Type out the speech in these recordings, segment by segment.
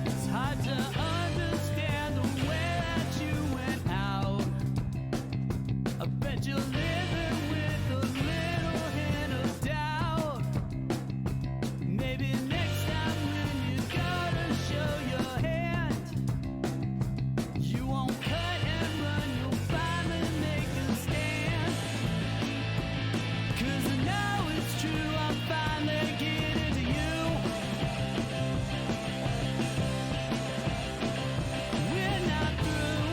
It's hard to understand the way that you went out. I bet you're living with a little hint of doubt. Maybe next time when you gotta show your hand, you won't cut and run, you'll finally make a stand. 'Cause I know it's true, I'm finally getting to you. We're not through.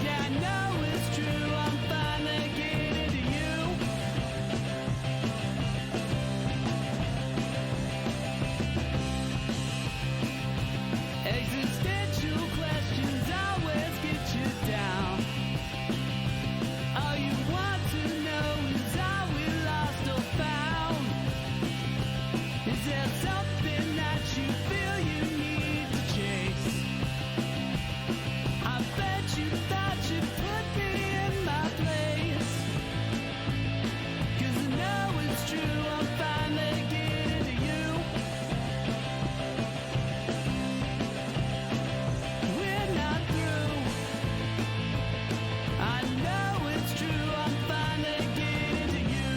Yeah, I know it's true, I'm finally getting to you. Existential questions always get you down. All you want to know is are we lost or found? Is there something that you feel you need to chase? I bet you thought you'd put me in my place. 'Cause I know it's true, I'm finally getting to you. We're not through. I know it's true, I'm finally getting to you.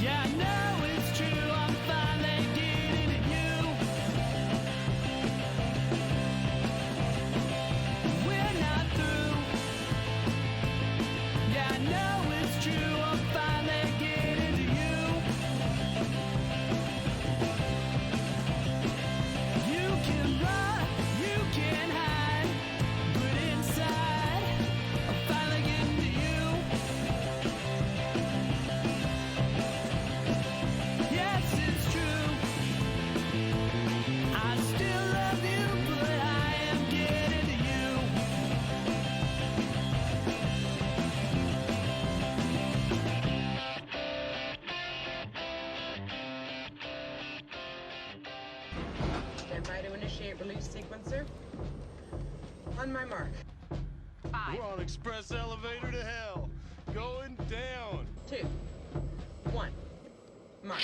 Yeah, I know it's true, I'm finally getting to you. We're not through. Yeah, I know it's true, I'm finally getting to you. You can run, you can hide, but inside, I'm finally getting to you. Yes, it's true. I still love you, but I am getting to you. Stand by to initiate release sequencer. On my mark. We're on express elevator to hell. Going down. 2, 1. Mark.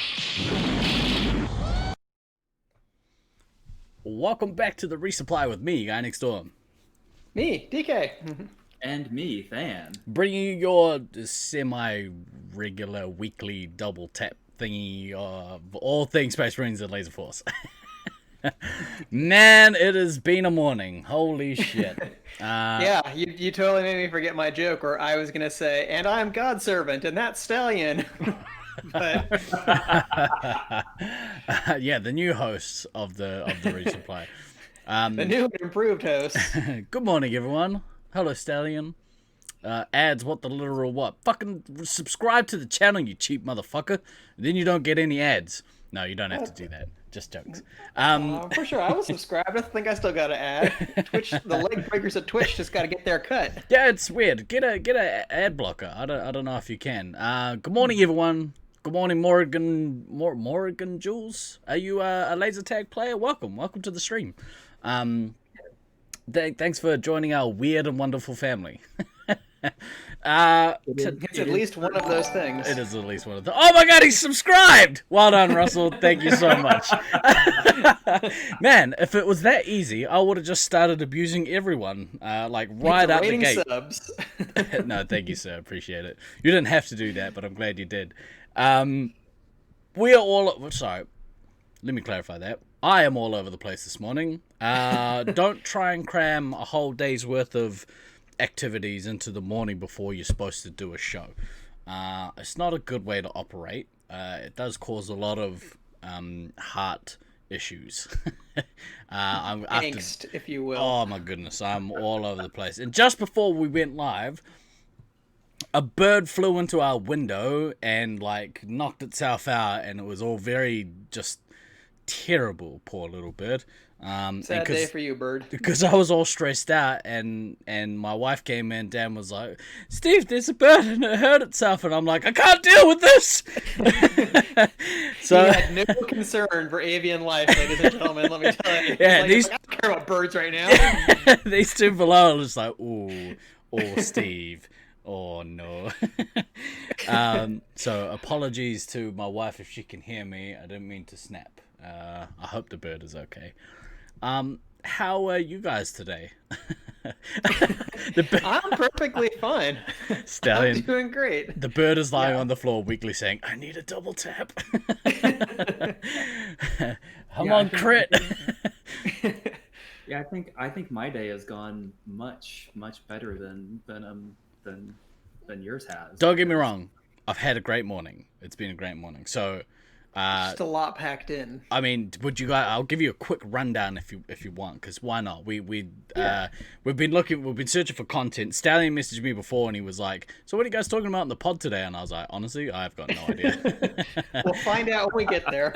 Welcome back to the Resupply with me, Guy Next Door. Me, DK. And me, Than. Bringing you your semi-regular weekly double tap thingy of all things Space Marines and Laserforce. Man, it has been a morning. Holy shit. Yeah, you totally made me forget my joke where I was going to say, and I'm God's servant, and that's Stallion. But Yeah, the new host of the Resupply. the new and improved host. Good morning, everyone. Hello, Stallion. Ads, what the literal what? Fucking subscribe to the channel, you cheap motherfucker. Then you don't get any ads. No, you don't have to do that. Just jokes. For sure, I was subscribed. I think I still got to add. Twitch, the leg breakers of Twitch just got to get their cut. Yeah, it's weird. Get a ad blocker. I don't know if you can. Good morning, everyone. Good morning, Morrigan Jules. Are you a laser tag player? Welcome to the stream. Thanks for joining our weird and wonderful family. It's at least one of those things. It is at least one of the. Oh my god, he's subscribed! Well done, Russell. Thank you so much. Man, if it was that easy, I would have just started abusing everyone, like right out the gate. Subs. No, thank you, sir. Appreciate it. You didn't have to do that, but I'm glad you did. We are all. Sorry, let me clarify that. I am all over the place this morning. Don't try and cram a whole day's worth of activities into the morning before you're supposed to do a show. It's not a good way to operate. It does cause a lot of heart issues. I'm after, Angst, if you will. oh my goodness, I'm all over the place. And just before we went live, a bird flew into our window and like knocked itself out, and it was all very just terrible. Poor little bird. Sad day for you, bird. Because I was all stressed out, and my wife came in. Dan was like, "Steve, there's a bird and it hurt itself," and I'm like, "I can't deal with this." So he had no concern for avian life, ladies and gentlemen. Let me tell you. Yeah, Like, these- I don't care about birds right now. these two below are just like, "Ooh, oh, Steve." Oh no. So apologies to my wife if she can hear me. I didn't mean to snap. I hope the bird is okay. How are you guys today? I'm perfectly fine. Stallion, I'm doing great. the bird is lying on the floor weakly saying, "I need a double tap." Come on, crit. Yeah, I think my day has gone much better than yours has. Don't get me wrong. I've had a great morning. It's been a great morning. So, Just a lot packed in. I mean, would you guys? I'll give you a quick rundown if you want, because why not? We've been searching for content. Stallion messaged me before, and he was like, "So what are you guys talking about in the pod today?" And I was like, "Honestly, I've got no idea." We'll find out when we get there.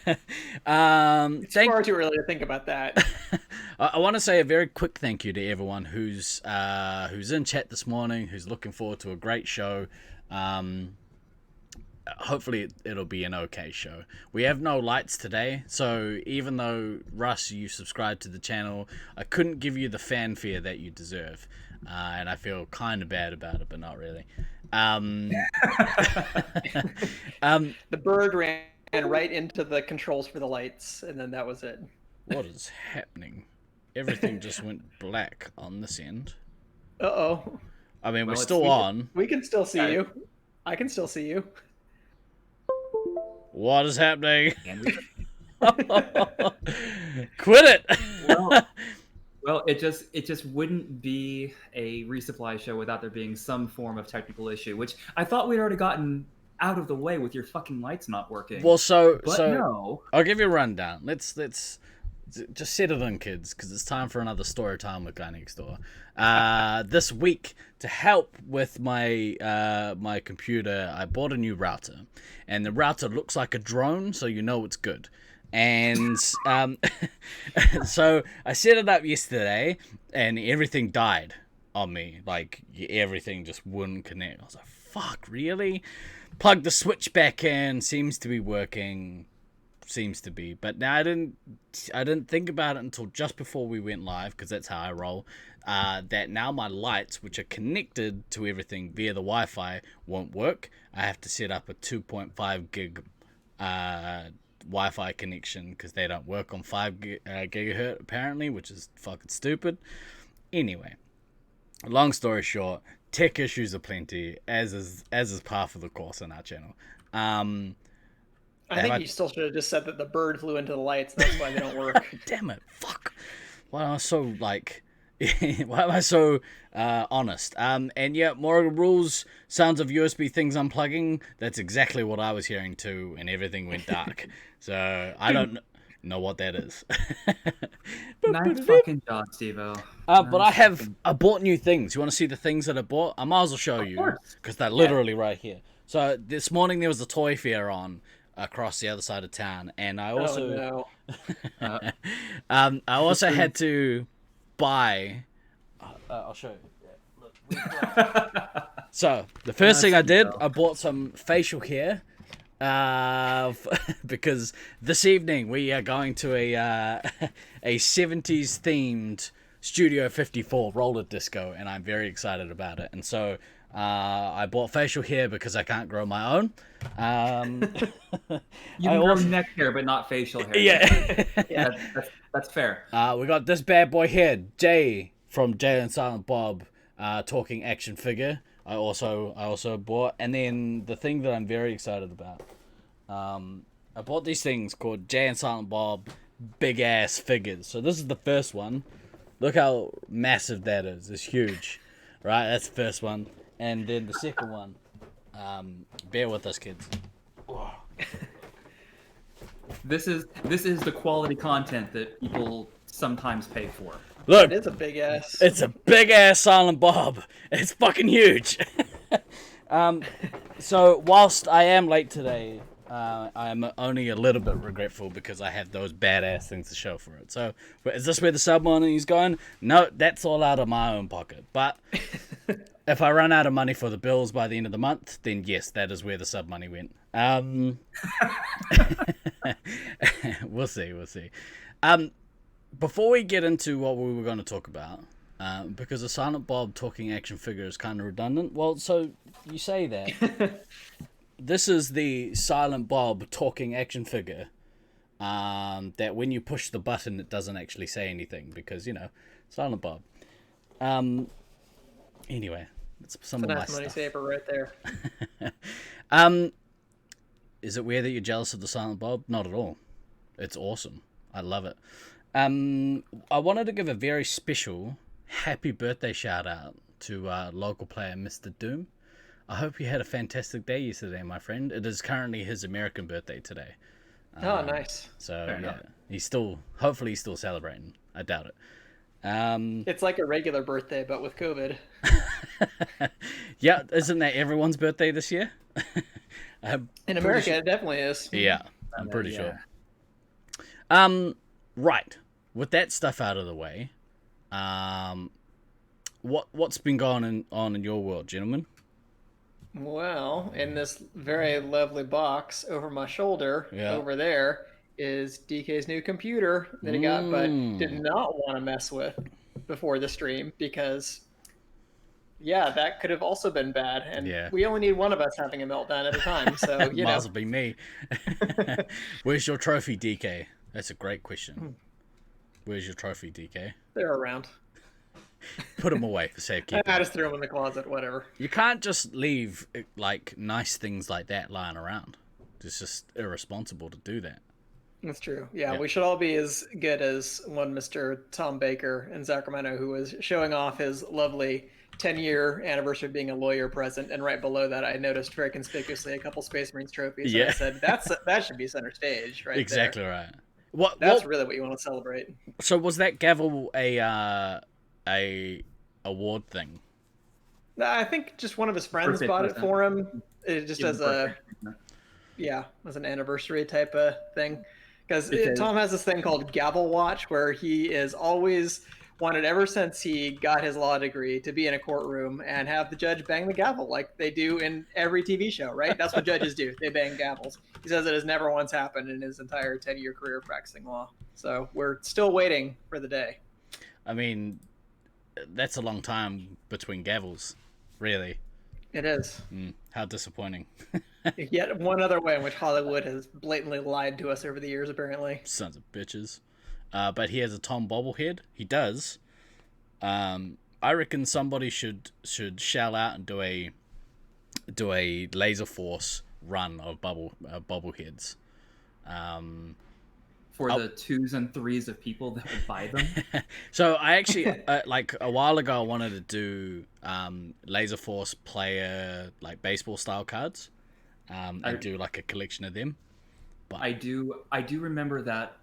It's far too early to think about that. I want to say a very quick thank you to everyone who's in chat this morning, who's looking forward to a great show. Hopefully it'll be an okay show. We have no lights today, so even though, Russ, you subscribed to the channel, I couldn't give you the fanfare that you deserve, and I feel kind of bad about it, but not really. The bird ran right into the controls for the lights, and then that was it. What is happening? Everything just went black on this end. Uh-oh. I mean, we're Well, still on. We can still see you. I can still see you. What is happening? And we- Quit it! Well, it just wouldn't be a resupply show without there being some form of technical issue, which I thought we'd already gotten out of the way with your fucking lights not working. Well, so no. I'll give you a rundown. Let's just settle in, kids, because it's time for another story time with Guy Next Door. This week, to help with my my computer, I bought a new router, and the router looks like a drone, so you know it's good. And so I set it up yesterday, and everything died on me. Like, everything just wouldn't connect. I was like, "Fuck, really?" Plugged the switch back in, seems to be working. Seems to be, but now I didn't think about it until just before we went live, because that's how I roll. That now my lights, which are connected to everything via the Wi-Fi, won't work. I have to set up a 2.5 gig Wi-Fi connection, because they don't work on 5 gigahertz apparently, which is fucking stupid. Anyway, long story short, tech issues are plenty, as is par for the course on our channel. I think you still should have just said that the bird flew into the lights, and that's why they don't work. Damn it! Fuck! Why am I so like? Why am I so honest? And yeah, more rules. Sounds of USB things unplugging. That's exactly what I was hearing too, and everything went dark. So I don't know what that is. Nice fucking job, Steve-O. But I bought new things. You want to see the things that I bought? I might as well show you, because they're literally right here. So this morning there was a toy fair on across the other side of town, and I also I also had to buy I'll show you. So the first thing I did, I bought some facial hair, because this evening we are going to a 70s themed Studio 54 roller disco, and I'm very excited about it. And so I bought facial hair because I can't grow my own. You can grow neck hair, but not facial hair. Yeah. Yeah, that's fair. We got this bad boy here, Jay from Jay and Silent Bob, talking action figure. I also bought, and then the thing that I'm very excited about, I bought these things called Jay and Silent Bob big ass figures. So this is the first one. Look how massive that is. It's huge, right? That's the first one. And then the second one, bear with us, kids. This is the quality content that people sometimes pay for. Look, It is a big ass. it's a big ass Silent Bob. It's fucking huge. So whilst I am late today, I'm only a little bit regretful because I have those badass things to show for it. So is this where the sub money's going? No, that's all out of my own pocket. But if I run out of money for the bills by the end of the month, then yes, that is where the sub money went. We'll see. Before we get into what we were going to talk about, because a Silent Bob talking action figure is kind of redundant. Well, so you say that. This is the Silent Bob talking action figure. That when you push the button, it doesn't actually say anything because, you know, Silent Bob. Anyway, that's some of my Nice money stuff. saver right there. Is it weird that you're jealous of the Silent Bob? Not at all. It's awesome. I love it. I wanted to give a very special happy birthday shout out to local player Mr. Doom. I hope you had a fantastic day yesterday, my friend. It is currently his American birthday today. Oh, nice. So Fair yeah, enough. hopefully he's still celebrating. I doubt it. It's like a regular birthday, but with COVID. Yeah, isn't that everyone's birthday this year? In America, it definitely is. Yeah, I'm pretty Yeah. sure. Right. With that stuff out of the way, what's been going on in your world, gentlemen? Well, in this very lovely box over my shoulder, Yeah. over there, is DK's new computer that he got, but did not want to mess with before the stream because, yeah, that could have also been bad. And Yeah. we only need one of us having a meltdown at a time. So, you Might know, as well be me. Where's your trophy, DK? That's a great question. Where's your trophy, DK? they're around. Put them away for safekeeping. I just threw them in the closet, whatever. You can't just leave like nice things like that lying around. It's just irresponsible to do that. That's true. Yeah, Yeah. we should all be as good as one Mr. Tom Baker in Sacramento, who was showing off his lovely 10-year anniversary of being a lawyer present. And right below that, I noticed very conspicuously a couple Space Marines trophies. And Yeah. I said, that should be center stage, right? Exactly there. right. What? That's what really what you want to celebrate. So was that gavel a award thing? I think just one of his friends Birthday bought it present. for him. It just Give as him a birthday. yeah, as an anniversary type of thing. Because Because- Tom has this thing called Gavel Watch, where he is always wanted, ever since he got his law degree, to be in a courtroom and have the judge bang the gavel like they do in every TV show, right? That's what judges do. They bang gavels. He says it has never once happened in his entire 10-year career practicing law. So we're still waiting for the day. I mean, that's a long time between gavels, really. It is. How disappointing. Yet one other way in which Hollywood has blatantly lied to us over the years, apparently. Sons of bitches. But he has a Tom bobblehead. He does. I reckon somebody should shell out and do a Laserforce run of bobbleheads. For the 2s and 3s of people that would buy them. So I actually like a while ago I wanted to do Laserforce player like baseball style cards, and do like a collection of them. I do remember that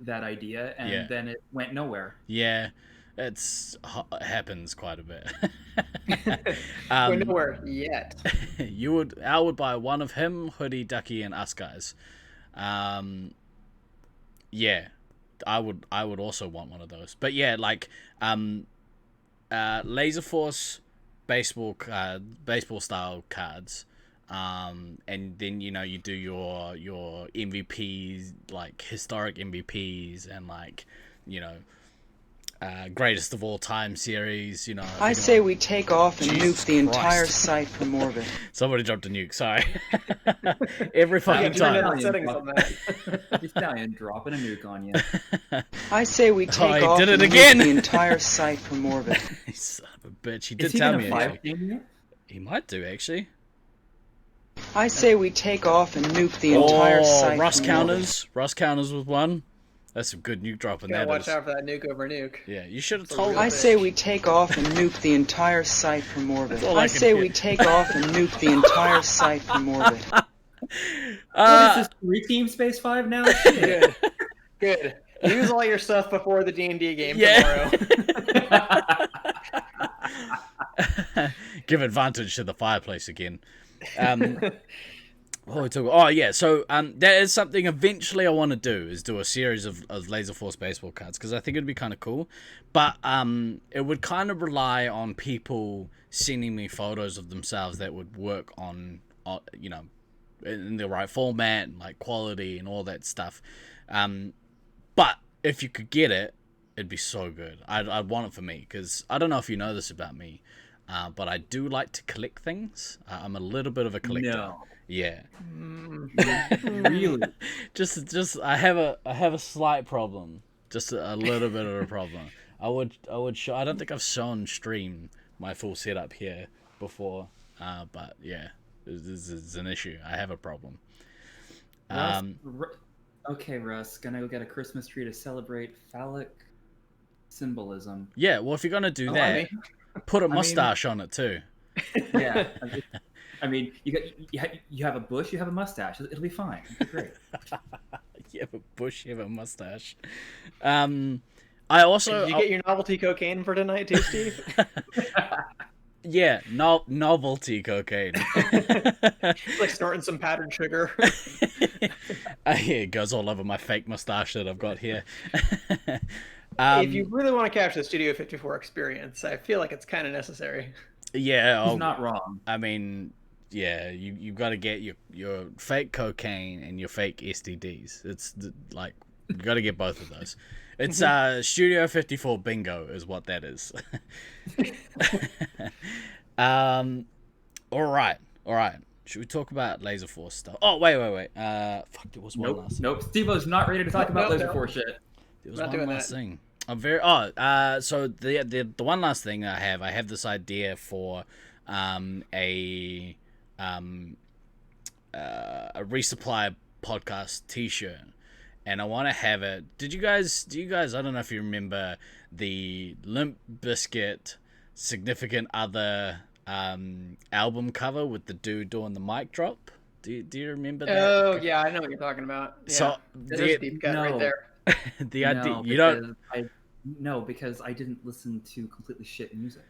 idea, and Yeah. then it went nowhere. Yeah, it happens quite a bit. We're nowhere yet. I would buy one of him, Hoodie, Ducky, and us guys. Yeah, I would also want one of those. But yeah, like Laserforce baseball style cards. And then you do your MVPs, like historic MVPs, and like greatest of all time series. I say we take off and Jesus nuke the entire Christ. site from orbit. Somebody dropped a nuke. Sorry. Every fucking turn it time. on. settings on that. Italian dropping a nuke on you. I say we take he off did and it nuke again. the entire site from orbit. Son of a bitch. He Is did he tell gonna me. fight Actually. you? He might do actually. I say we take off and nuke the entire site Rust from counters. Rust counters with one. That's a good nuke drop in Gotta that. watch Is. out for that nuke over nuke. Yeah, you should have told real orbit. I us. say we take off and nuke the entire site from orbit. all I I can say hear. we take off and nuke the entire site from orbit. What is this, 3-team Space 5 now? Shit. Good. Use all your stuff before the D&D game Yeah. tomorrow. Give advantage to the fireplace again. What are we talking? Oh yeah, so that is something eventually I want to do, is do a series of Laserforce baseball cards, because I think it'd be kind of cool. But it would kind of rely on people sending me photos of themselves that would work on you know, in the right format and like quality and all that stuff. But if you could get it, it'd be so good. I'd want it for me, because I don't know if you know this about me, but I do like to collect things. I'm a little bit of a collector. No. Yeah. Really? Just I have a slight problem. Just a little bit of a problem. I would show. I don't think I've shown stream my full setup here before. But yeah, this is an issue. I have a problem. Okay, Russ, gonna go get a Christmas tree to celebrate phallic symbolism. Yeah, well, if you're gonna do that, put a mustache on it too. Yeah. I mean, you have a bush, you have a mustache. It'll be fine. It'll be great. You have a bush, you have a mustache. I also... Did you get your novelty cocaine for tonight too, Steve? Yeah, novelty cocaine. Like snorting some powdered sugar. Yeah, it goes all over my fake mustache that I've got here. If you really want to capture the Studio 54 experience, I feel like it's kind of necessary. Yeah, He's not wrong. I mean, yeah, you've got to get your fake cocaine and your fake STDs. It's like, you got to get both of those. It's Studio 54 bingo is what that is. All right. Should we talk about Laserforce stuff? Oh, wait. Fuck, there was one last thing. Nope. Steve-O's not ready to talk about Laserforce shit. There was one last thing. I'm very... so the one last thing I have this idea for a Resupply podcast t-shirt. And I want to have it... Do you guys... I don't know if you remember the Limp Bizkit Significant Other album cover with the dude doing the mic drop. Do you remember that? Oh yeah, I know what you're talking about. Yeah. So there's a deep cut right there. The idea you don't. Because I didn't listen to completely shit music.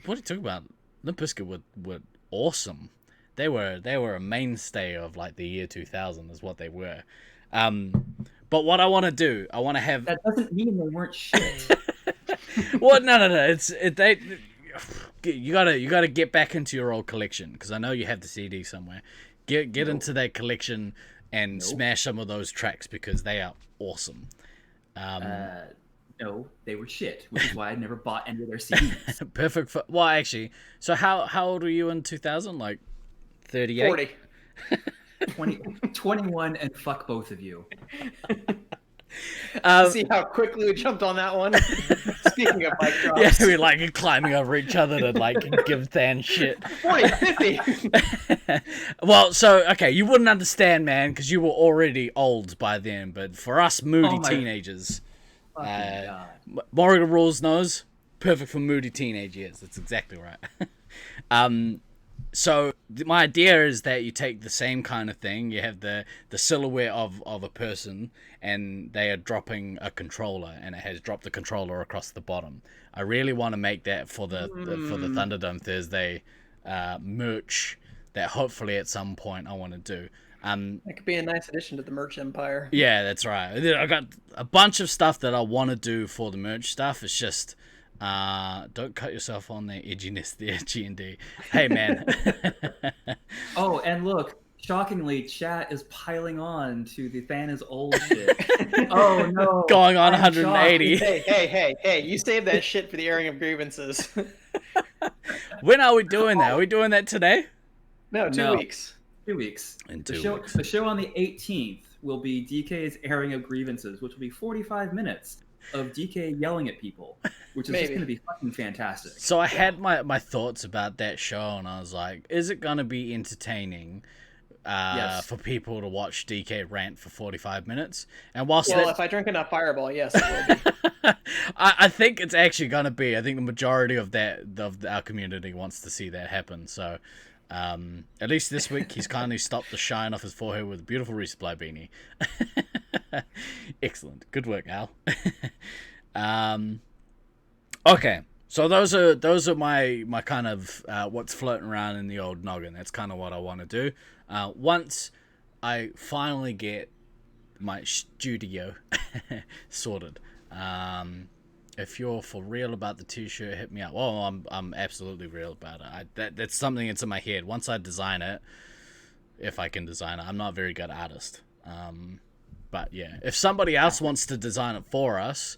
What are you talking about? Limp Bizkit were awesome. They were a mainstay of like the year 2000 is what they were. But what I want to do, I want to have. That doesn't mean they weren't shit. Well, no. You gotta get back into your old collection, because I know you have the CD somewhere. Get into that collection and smash some of those tracks, because they are awesome. No, they were shit, which is why I never bought any of their CDs. Perfect. Well, actually, so how old were you in 2000? Like 38? 40. 21, and fuck both of you. See how quickly we jumped on that one? Speaking of mic drops. Yeah, we're like climbing over each other to like give Than shit. 40, 50. Well, so, okay, you wouldn't understand, man, because you were already old by then. But for us moody teenagers, Morgan Rules knows, perfect for moody teenage years. That's exactly right. So my idea is that you take the same kind of thing. You have the silhouette of a person, and they are dropping a controller, and it has dropped the controller across the bottom. I really want to make that for the Thunderdome Thursday merch that hopefully at some point I want to do. That could be a nice addition to the merch empire. Yeah, that's right. I got a bunch of stuff that I want to do for the merch stuff. It's just... don't cut yourself on the edginess there, G&D. Hey, man. Oh, and look, shockingly, chat is piling on to the Than is old shit. Oh, no. Going on 180. Hey, you saved that shit for the airing of grievances. When are we doing that? Are we doing that today? No, 2 weeks. 2 weeks. In The 2 weeks. The show on the 18th will be DK's airing of grievances, which will be 45 minutes of DK yelling at people, which is just going to be fucking fantastic. So I had my thoughts about that show, and I was like, is it going to be entertaining for people to watch DK rant for 45 minutes? And if I drink enough Fireball, yes, it will be. I think it's actually going to be. I think the majority of our community wants to see that happen. So At least this week, he's kindly stopped the shine off his forehead with a beautiful resupply beanie. Excellent. Good work, Al. Okay. So those are my kind of what's floating around in the old noggin. That's kind of what I want to do. Once I finally get my studio sorted. If you're for real about the t-shirt, hit me up. Well, I'm absolutely real about it. That's something that's in my head. Once I design it, if I can design it, I'm not a very good artist. But yeah, if somebody else wants to design it for us,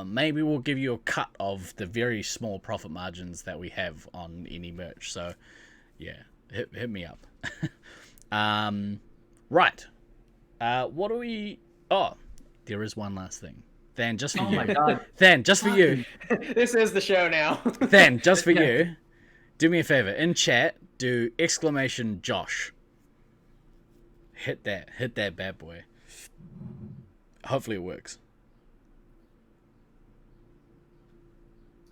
maybe we'll give you a cut of the very small profit margins that we have on any merch. So yeah, hit me up. Right. What do we... Oh, there is one last thing. Than, just for you. Oh my god. Than, just for you. This is the show now. Than, just for you. Do me a favor. In chat, do exclamation Josh. Hit that bad boy. Hopefully it works.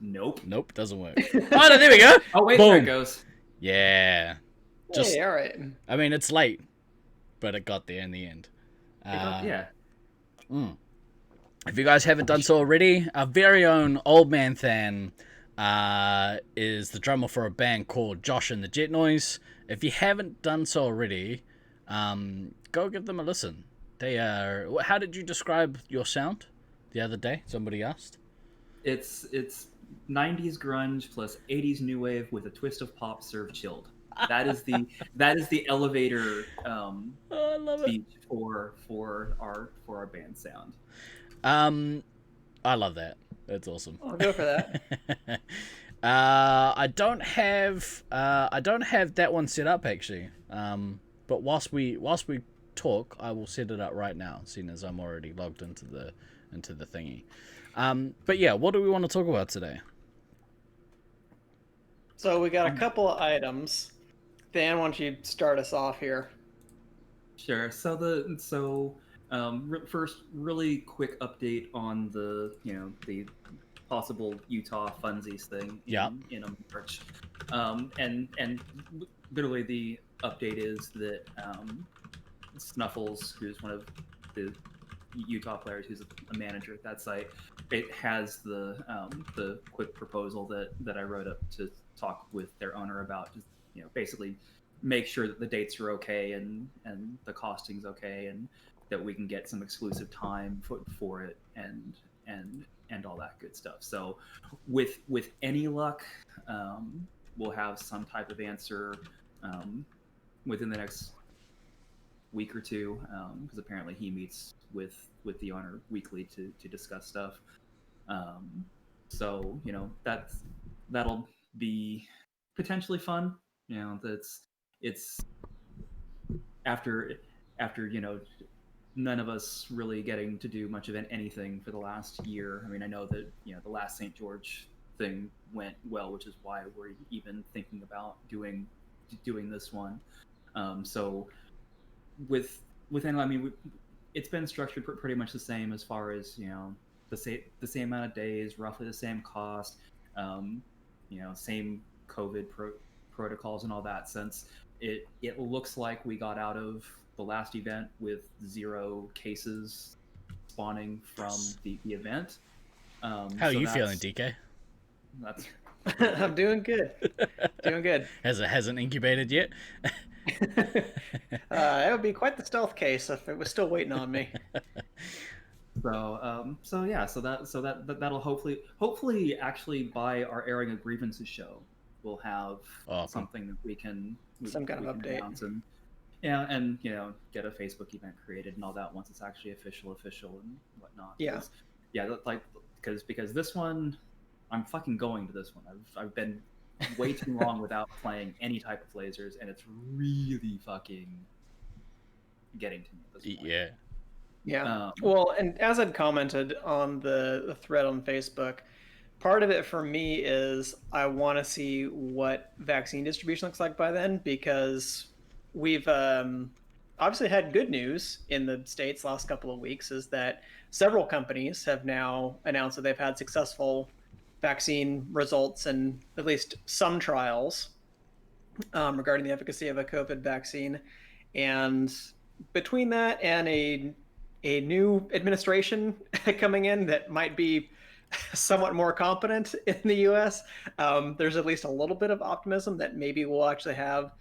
Nope. Nope, doesn't work. Oh, no, there we go. Oh wait, Boom. there it goes. Yeah. Just, Hey, all right. I mean, it's late, but it got there in the end. Yeah. If you guys haven't done so already, our very own Old Man Than is the drummer for a band called Josh and the Jet Noise. If you haven't done so already, go give them a listen. They are... How did you describe your sound the other day? Somebody asked. It's 90s grunge plus 80s new wave with a twist of pop served chilled. That is the elevator I love it. speech for our band sound. I love that. That's awesome. I'll go for that. I don't have that one set up actually. But whilst we talk, I will set it up right now, seeing as I'm already logged into the thingy. But yeah, what do we want to talk about today? So we got a couple of items. Dan, why don't you start us off here? Sure. First, really quick update on the possible Utah funsies thing in March. And literally the update is that Snuffles, who's one of the Utah players, who's a manager at that site, it has the quick proposal that I wrote up to talk with their owner about, just basically make sure that the dates are okay and the costing's okay and that we can get some exclusive time for it and all that good stuff. So with any luck, we'll have some type of answer within the next week or two, because apparently he meets with the owner weekly to discuss stuff. So that'll be potentially fun. It's after none of us really getting to do much of anything for the last year. I mean, I know that the last St. George thing went well, which is why we're even thinking about doing this one. So with I mean, it's been structured pretty much the same as far as the same amount of days, roughly the same cost, same COVID protocols and all that. Since it looks like we got out of the last event with 0 cases spawning from the event. How are you feeling, DK? That's I'm doing good. Doing good. Hasn't incubated yet? It would be quite the stealth case if it was still waiting on me. So that'll hopefully actually by our airing of grievances show, we'll have something that we can some kind of update. And get a Facebook event created and all that once it's actually official and whatnot. Yeah. Because this one, I'm fucking going to this one. I've been way too long without playing any type of lasers, and it's really fucking getting to me at this point. Yeah. Well, and as I'd commented on the thread on Facebook, part of it for me is I want to see what vaccine distribution looks like by then, because we've obviously had good news in the States last couple of weeks, is that several companies have now announced that they've had successful vaccine results and at least some trials. regarding the efficacy of a COVID vaccine. And between that and a new administration coming in that might be somewhat more competent in the U.S., there's at least a little bit of optimism that maybe we'll actually have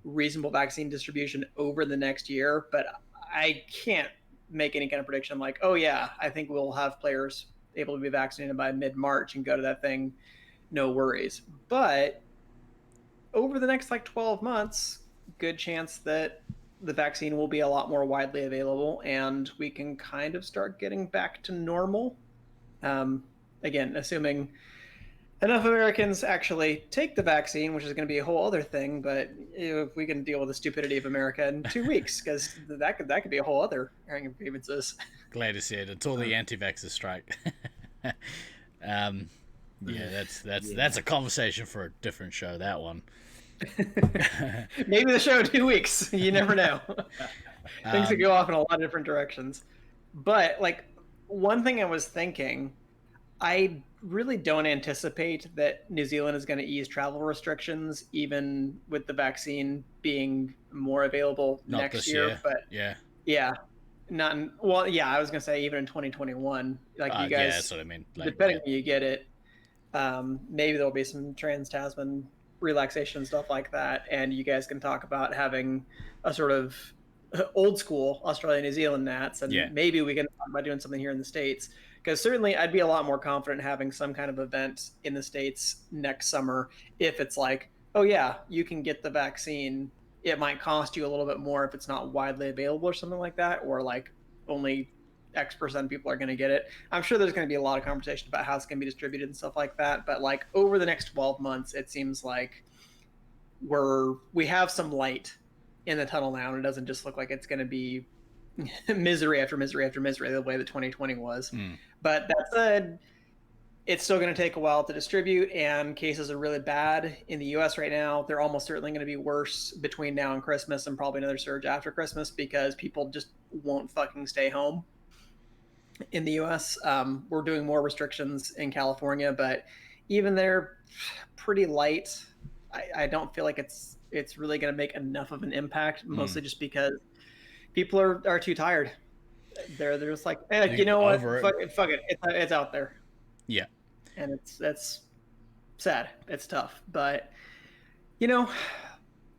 reasonable vaccine distribution over the next year. But I can't make any kind of prediction like, oh yeah, I think we'll have players able to be vaccinated by mid-March and go to that thing, no worries. But over the next like 12 months, good chance that the vaccine will be a lot more widely available and we can kind of start getting back to normal. Again, assuming enough Americans actually take the vaccine, which is going to be a whole other thing. But if we can deal with the stupidity of America in 2 weeks, because that could be a whole other airing of grievances. Glad to see it. Until the anti-vaxxers strike. Yeah, that's a conversation for a different show. That one. Maybe the show in 2 weeks. You never know. Things could go off in a lot of different directions. But like one thing I was thinking, I really don't anticipate that New Zealand is going to ease travel restrictions, even with the vaccine being more available Not next this year. But yeah, not in, well, yeah, I was going to say even in 2021, like you guys, yeah, that's what I mean. Like, depending on you get it, maybe there'll be some trans-Tasman relaxation and stuff like that, and you guys can talk about having a sort of old school Australia New Zealand Nats, and maybe we can talk about doing something here in the States, because certainly I'd be a lot more confident having some kind of event in the States next summer if it's like, oh yeah, you can get the vaccine, it might cost you a little bit more if it's not widely available or something like that, or like only X% of people are going to get it. I'm sure there's going to be a lot of conversation about how it's going to be distributed and stuff like that, but like over the next 12 months it seems like we have some light in the tunnel now, and it doesn't just look like it's going to be misery after misery after misery the way that 2020 was. But that said, it's still going to take a while to distribute, and cases are really bad in the US right now. They're almost certainly going to be worse between now and Christmas, and probably another surge after Christmas, because people just won't fucking stay home in the US. We're doing more restrictions in California, but even they're pretty light. I don't feel like it's really going to make enough of an impact, mostly just because people are too tired. They're just like, hey, you know what? Fuck it. It's out there. Yeah. And that's sad. It's tough. But, you know,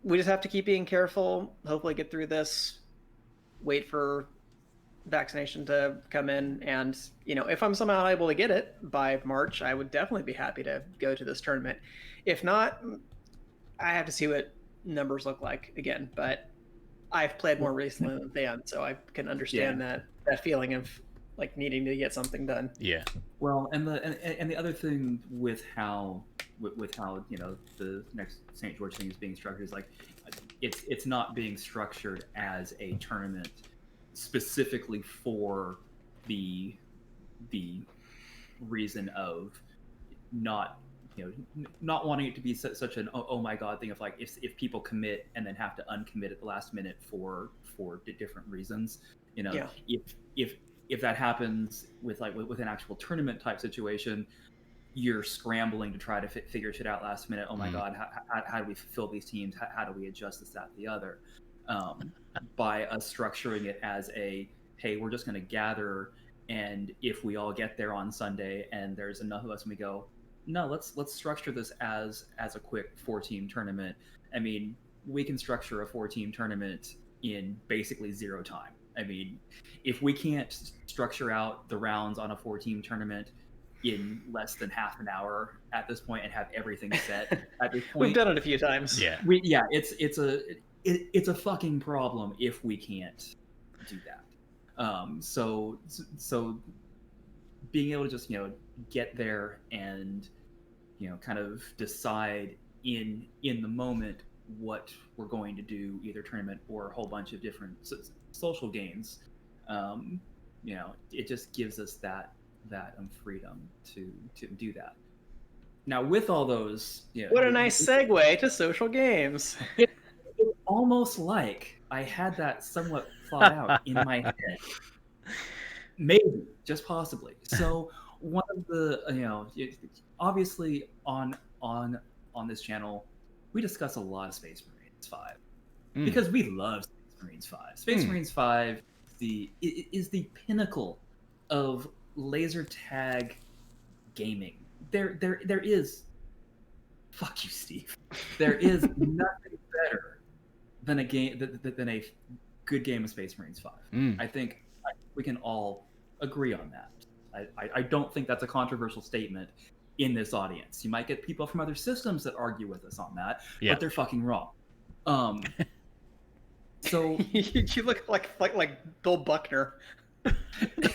we just have to keep being careful, hopefully get through this, wait for vaccination to come in. And, you know, if I'm somehow able to get it by March, I would definitely be happy to go to this tournament. If not, I have to see what numbers look like again. But I've played more recently than Dan, so I can understand that feeling of like needing to get something done. Yeah. Well, and the other thing with how you know the next St. George thing is being structured is like it's not being structured as a tournament specifically for the reason of not wanting it to be such an oh my god thing of like if people commit and then have to uncommit at the last minute for different reasons, you know. If that happens with an actual tournament type situation, you're scrambling to try to figure shit out last minute. Oh my god, how do we fulfill these teams? How do we adjust this, that, the other? By us structuring it as a, hey, we're just going to gather, and if we all get there on Sunday and there's enough of us, and we go, no, let's structure this as a quick 4-team tournament. I mean, we can structure a 4-team tournament in basically 0 time. I mean, if we can't structure out the rounds on a 4-team tournament in less than half an hour at this point and have everything set at this point, we've done it a few times. Yeah. It's a fucking problem if we can't do that. So being able to just get there and kind of decide in the moment what we're going to do, either tournament or a whole bunch of different social games, it just gives us that freedom to do that. Now, with all those, what a nice segue to social games. It's almost like I had that somewhat thought out in my head. Maybe, just possibly. So one of the, obviously on this channel, we discuss a lot of Space Marines 5 because we love Space Marines 5. Space Marines 5 is the pinnacle of laser tag gaming. There is, fuck you, Steve. There is nothing better than a good game of Space Marines 5. I think we can all agree on that. I don't think that's a controversial statement in this audience. You might get people from other systems that argue with us on that, but they're fucking wrong. So you look like Bill Buckner.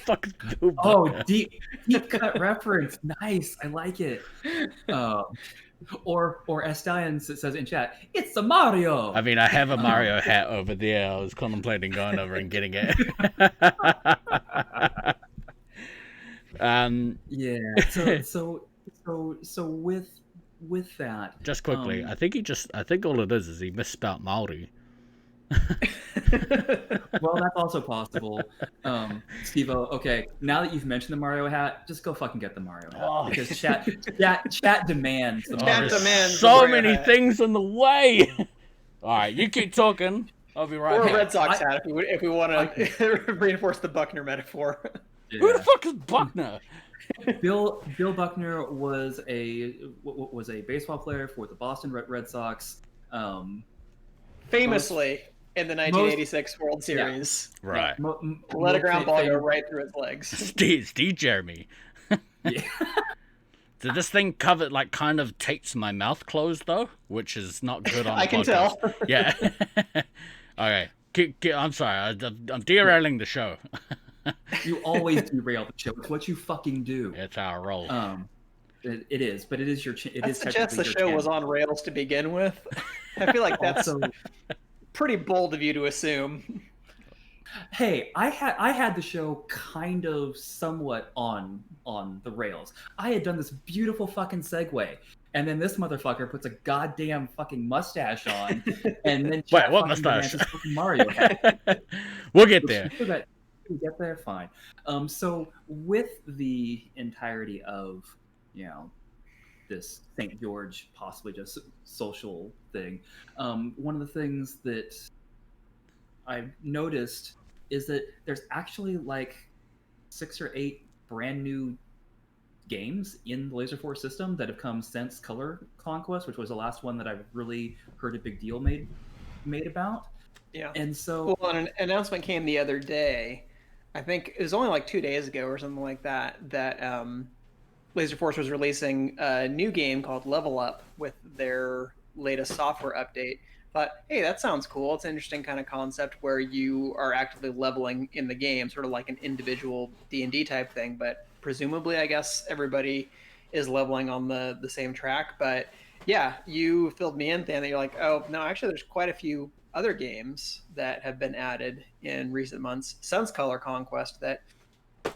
Fuck Bill Buckner. deep cut reference. Nice, I like it. Or Estallion says in chat, it's a Mario. I mean, I have a Mario hat over there. I was contemplating going over and getting it. So with that, just quickly, I think all it is he misspelled Maori. Well, that's also possible. Steve-O, okay, now that you've mentioned the Mario hat, just go fucking get the Mario hat. Because chat demands the Mario hat. Demands so many things in the way. All right, you keep talking. I'll be right back. Or back. a Red Sox hat if we want to reinforce the Buckner metaphor. Yeah. Who the fuck is Buckner? Bill Buckner was a baseball player for the Boston Red Sox. Famously in the 1986 World Series. Yeah. Right. Let a ground ball go right through his legs. Steve Jeremy. Yeah. Did this thing cover, kind of tapes my mouth closed, though? Which is not good on I can podcast. tell. Yeah. Okay. I'm sorry. I'm derailing the show. You always derail the show. It's what you fucking do. It's our role. It is, but it is your. That suggests the show was on rails to begin with. I feel like that's pretty bold of you to assume. Hey, I had the show kind of somewhat on the rails. I had done this beautiful fucking segue, and then this motherfucker puts a goddamn fucking mustache on, and then wait, what mustache? Mario hat. We'll get there. We get there, fine. So with the entirety of this St. George possibly just social thing, one of the things that I've noticed is that there's actually 6 or 8 brand new games in the Laserforce system that have come since Color Conquest, which was the last one that I've really heard a big deal made about. Yeah. And so an announcement came the other day. I think it was only 2 days ago or something like that Laserforce was releasing a new game called Level Up with their latest software update. But hey, that sounds cool. It's an interesting kind of concept where you are actively leveling in the game, sort of like an individual D&D type thing. But presumably, I guess everybody is leveling on the same track. But yeah, you filled me in, Dan, that you're like, oh, no, actually, there's quite a few other games that have been added in recent months since Color Conquest that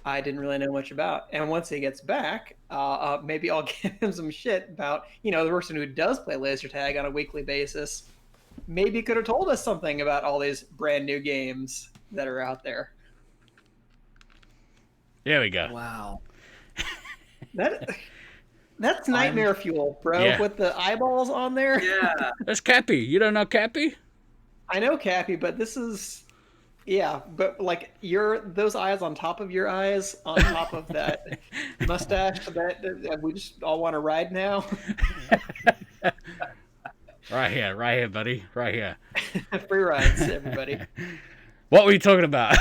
I didn't really know much about. And once he gets back, maybe I'll give him some shit about, the person who does play laser tag on a weekly basis. Maybe could have told us something about all these brand new games that are out there. There we go. Wow. That's nightmare fuel, bro, Yeah. with the eyeballs on there. Yeah. That's Cappy. You don't know Cappy? I know Cappy, but this is... Yeah, but those eyes on top of your eyes, on top of that mustache that we just all want to ride now. Right here, buddy. Right here. Free rides, everybody. What were you talking about?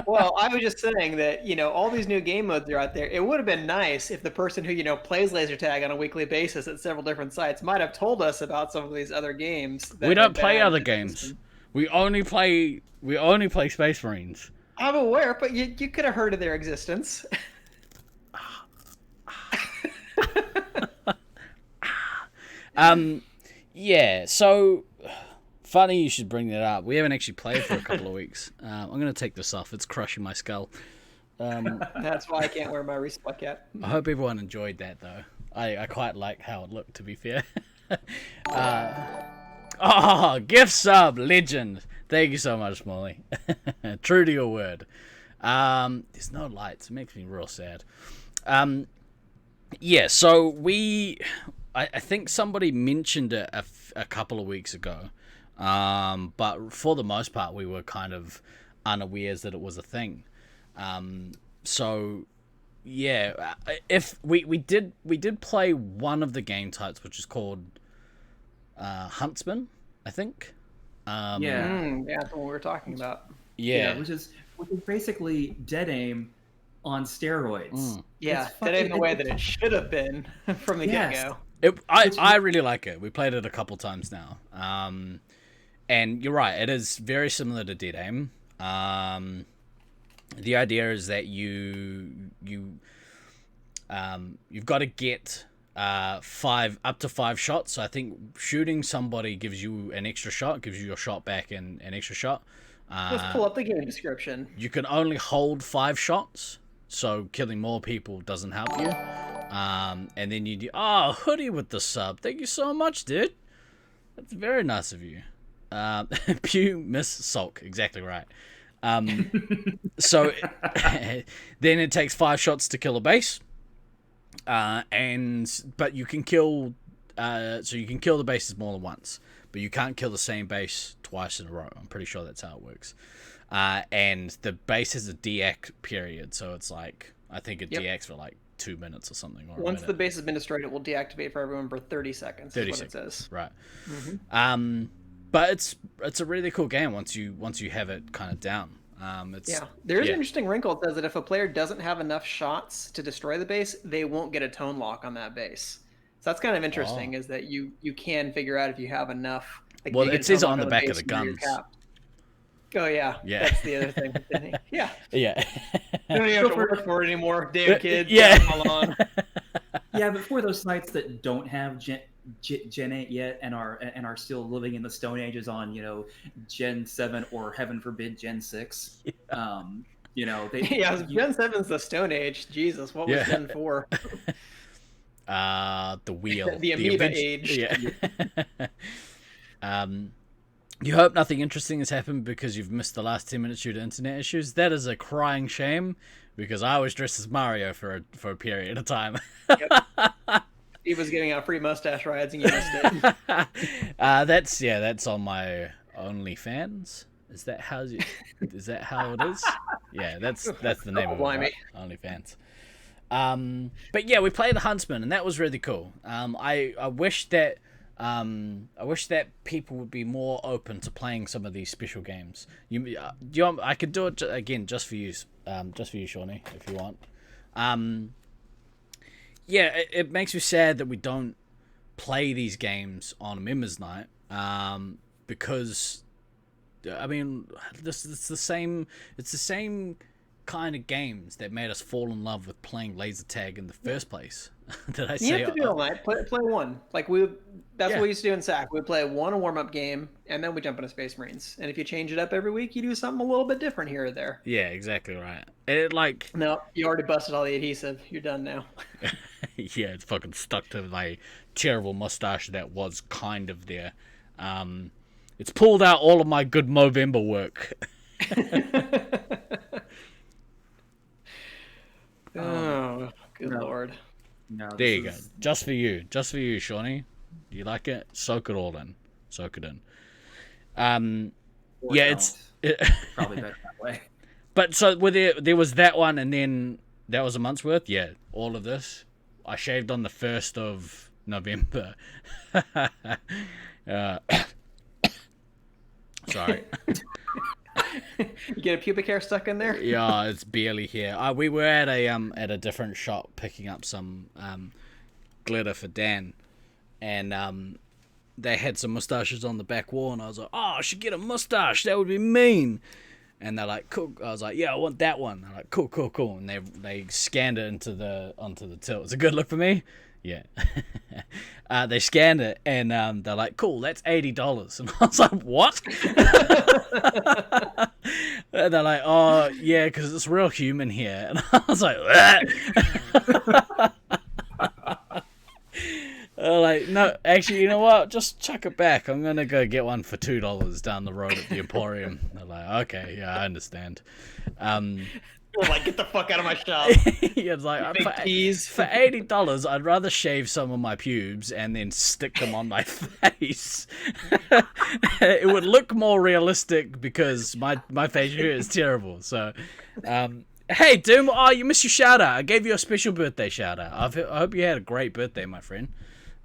Well, I was just saying that, all these new game modes are out there. It would have been nice if the person who, plays laser tag on a weekly basis at several different sites might have told us about some of these other games. We don't play other games. We only play Space Marines. I'm aware, but you could have heard of their existence. Yeah, so funny you should bring that up. We haven't actually played for a couple of weeks. I'm going to take this off. It's crushing my skull. That's why I can't wear my Resupply cap. I hope everyone enjoyed that, though. I quite like how it looked, to be fair. Gift sub, legend. Thank you so much, Molly. True to your word. There's no lights. It makes me real sad. Yeah, so I think somebody mentioned it a couple of weeks ago, but for the most part, we were kind of unawares that it was a thing. So yeah, if we did play one of the game types, which is called Huntsman, I think. Yeah, that's what we were talking about. Yeah, which is basically dead aim on steroids. Yeah, that ain't the way that it should have been from the get-go. I really like it. We played it a couple times now. And you're right, it is very similar to Dead Aim. The idea is that you've got to get up to 5 shots. So I think shooting somebody gives you an extra shot, gives you your shot back and an extra shot. Let's pull up the game description. You can only hold 5 shots, so killing more people doesn't help you. And then you do... Oh, Hoodie with the sub. Thank you so much, dude. That's very nice of you. Pew, Miss Sulk. Exactly right. So then it takes 5 shots to kill a base. But you can kill... so you can kill the bases more than once. But you can't kill the same base twice in a row. I'm pretty sure that's how it works. And the base has a deact period. So it's like... I think it deacts for like 2 minutes or something. Or Once the base has been destroyed, it will deactivate for everyone for 30 seconds. 30 is what seconds. It says. Right. Mm-hmm. But it's a really cool game once you have it kind of down. There's an interesting wrinkle. It says that if a player doesn't have enough shots to destroy the base, they won't get a tone lock on that base. So that's kind of interesting. Is that you can figure out if you have enough. Like, well, it says on the back of the guns. Oh yeah, that's the other thing. Yeah. You don't even have to work for it anymore. Damn kids. Yeah. Yeah, but for those sites that don't have Gen 8 yet and are still living in the Stone Ages on Gen 7 or heaven forbid Gen 6, Gen 7's the Stone Age. Jesus, what was Gen 4? The wheel. The amoeba age. Yeah. You hope nothing interesting has happened because you've missed the last 10 minutes due to internet issues. That is a crying shame because I was dressed as Mario for a period of time. He was giving out free mustache rides and you missed it. That's on my OnlyFans. Is that how it is? Yeah, that's the name of it. Right? OnlyFans. But yeah, we played the Huntsman and that was really cool. I wish that people would be more open to playing some of these special games. I could do it again just for you, Shawnee, if you want. It makes me sad that we don't play these games on members' night, because I mean, it's the same kind of games that made us fall in love with playing laser tag in the first place. Did I say? You have to do all night. Play one. Like that's what we used to do in SAC. We'd play a warm-up game, and then we jump into Space Marines. And if you change it up every week, you do something a little bit different here or there. Yeah, exactly right. No, you already busted all the adhesive. You're done now. Yeah, it's fucking stuck to my terrible mustache that was kind of there. It's pulled out all of my good Movember work. Oh, good Lord. No, there you go. Just for you, Shawnee. Do you like it? Soak it all in. It's probably better that way. But so there was that one, and then that was a month's worth. Yeah, all of this. I shaved on the 1st of November. Sorry. You get a pubic hair stuck in there? Yeah, it's barely here. We were at a different shop picking up some glitter for Dan, and they had some mustaches on the back wall, and I was like, "Oh, I should get a mustache. That would be mean." And they're like, "Cool." I was like, "Yeah, I want that one." They're like, "Cool, cool, cool." And they scanned it onto the till. It's a good look for me. Yeah. They scanned it, and they're like, "Cool, that's $80." And I was like, "What?" And they're like, "Oh, yeah, because it's real human here." And I was like, like, no, actually, you know what? Just chuck it back. I'm gonna go get one for $2 down the road at the Emporium. They're like, "Okay, yeah, I understand." Like, get the fuck out of my shop. It's like Big tease. for $80, I'd rather shave some of my pubes and then stick them on my face. It would look more realistic because my facial hair is terrible. So, hey, Doom, oh, you missed your shout out. I gave you a special birthday shout out. I hope you had a great birthday, my friend.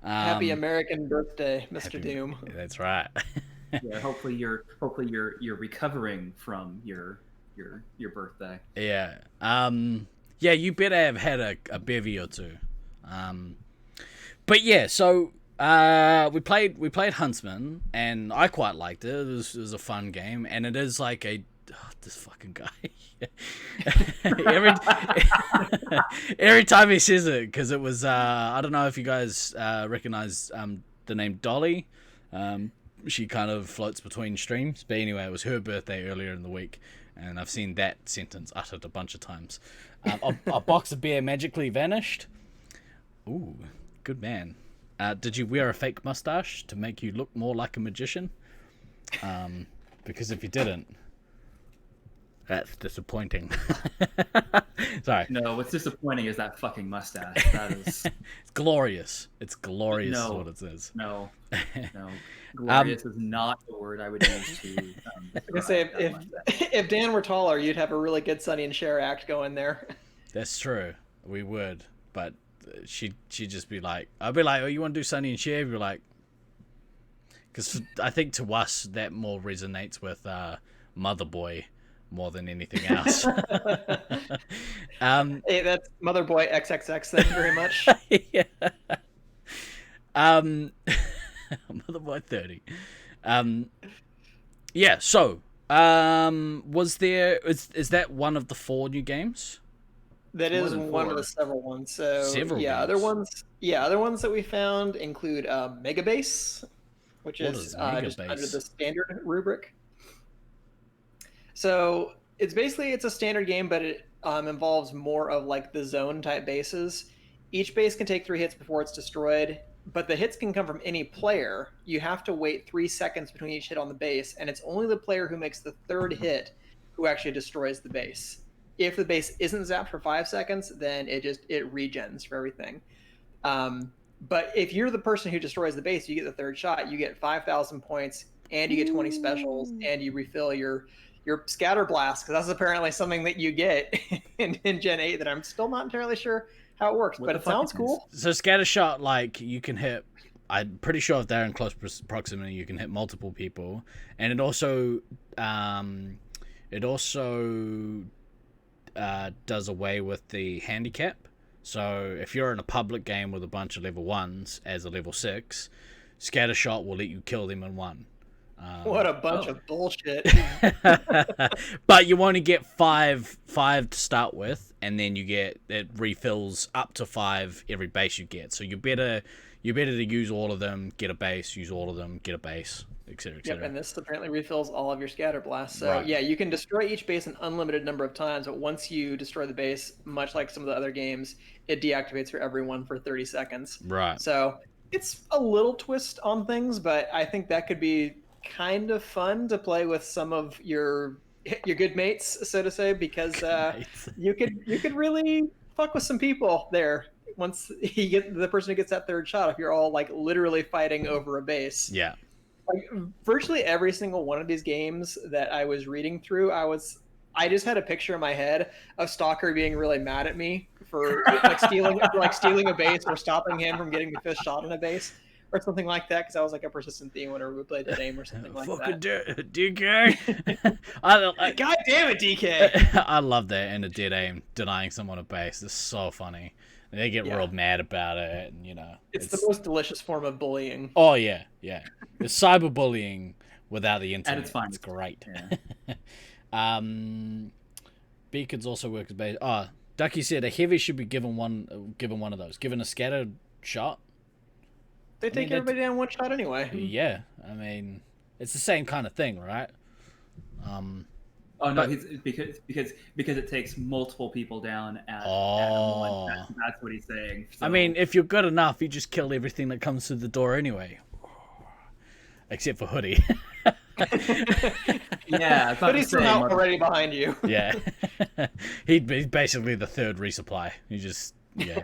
Happy American birthday, Mr. Doom. That's right. Yeah, hopefully you're recovering from your birthday. Yeah. Yeah, you better have had a bevy or two. But yeah, so we played Huntsman, and I quite liked it. It was a fun game, and it is like this fucking guy. every time he says it, because it was I don't know if you guys recognize the name Dolly. She kind of floats between streams, but anyway, it was her birthday earlier in the week, and I've seen that sentence uttered a bunch of times. A box of beer magically vanished. Ooh, good man. Did you wear a fake mustache to make you look more like a magician? Because if you didn't, that's disappointing. Sorry. No, what's disappointing is that fucking mustache. That is It's glorious. It's glorious is what it is. No. Glorious is not the word I would use to. I was gonna say if Dan were taller, you'd have a really good Sonny and Cher act going there. That's true. We would, but she'd just be like, I'd be like, oh, you want to do Sonny and Cher? You'd be like, because I think to us that more resonates with Mother Boy more than anything else. Hey, that's Mother Boy XXX. Thank you very much. Yeah. Mother Boy 30. Yeah. So, is that one of the 4 new games? That More is than one of 4. the several ones. So Several yeah, games. other ones that we found include Megabase, which What is is just Megabase? under the standard rubric. So it's a standard game, but it involves more of like the zone type bases. Each base can take 3 hits before it's destroyed, but the hits can come from any player. You have to wait 3 seconds between each hit on the base, and it's only the player who makes the 3rd hit who actually destroys the base. If the base isn't zapped for 5 seconds, then it regens for everything. But if you're the person who destroys the base, you get the 3rd shot. You get 5,000 points, and you get 20 specials, and you refill your scatter blast, because that's apparently something that you get in Gen 8 that I'm still not entirely sure how it works, but it sounds cool. So scatter shot, like you can hit. I'm pretty sure if they're in close proximity, you can hit multiple people, and it also does away with the handicap. So if you're in a public game with a bunch of level 1s as a level 6, scatter shot will let you kill them in one. What a bunch of bullshit. But you only get five to start with, and then it refills up to 5 every base you get. So you're better to use all of them, get a base, use all of them, get a base, etc. Yep, and this apparently refills all of your scatter blasts. So Right. yeah, you can destroy each base an unlimited number of times, but once you destroy the base, much like some of the other games, it deactivates for everyone for 30 seconds. Right. So it's a little twist on things, but I think that could be kind of fun to play with some of your good mates, so to say, because you could really fuck with some people there once you get the person who gets that 3rd shot. If you're all like literally fighting over a base, Yeah. like virtually every single one of these games that I was reading through, I just had a picture in my head of Stalker being really mad at me for stealing a base or stopping him from getting the 5th shot on a base or something like that, because that was like a persistent theme whenever we played the game or something like Fucking that. DK. God damn it, DK! I love that in a dead aim, denying someone a base. It's so funny. They get real mad about it, and It's the most delicious form of bullying. Oh yeah. It's cyberbullying without the internet. And it's fine. It's great. Yeah. Beacons also work as base. Oh, Ducky said a heavy should be given one of those. Given a scattered shot. They take everybody down one shot anyway. Yeah, I mean, it's the same kind of thing, right? Oh no, because it takes multiple people down at one. That's what he's saying. So, I mean, if you're good enough, you just kill everything that comes through the door anyway, except for Hoodie. Yeah, I was about But to he's say, somehow already behind you. Yeah. He's basically the third resupply. He just, yeah.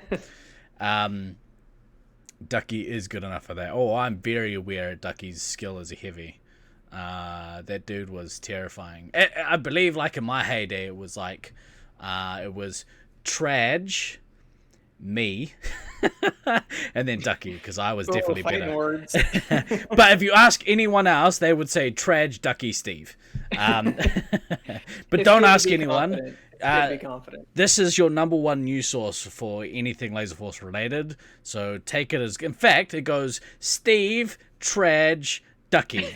Ducky is good enough for that. Oh, I'm very aware of Ducky's skill as a heavy. That dude was terrifying. I believe, like, in my heyday, it was like, it was Traj, me, and then Ducky, because I was definitely fighting better. words. But if you ask anyone else, they would say Traj, Ducky, Steve. But It's don't good to ask be anyone. confident. It's good to be confident. This is your number one news source for anything Laserforce related. So take it as... In fact, it goes Steve, Traj, Ducky.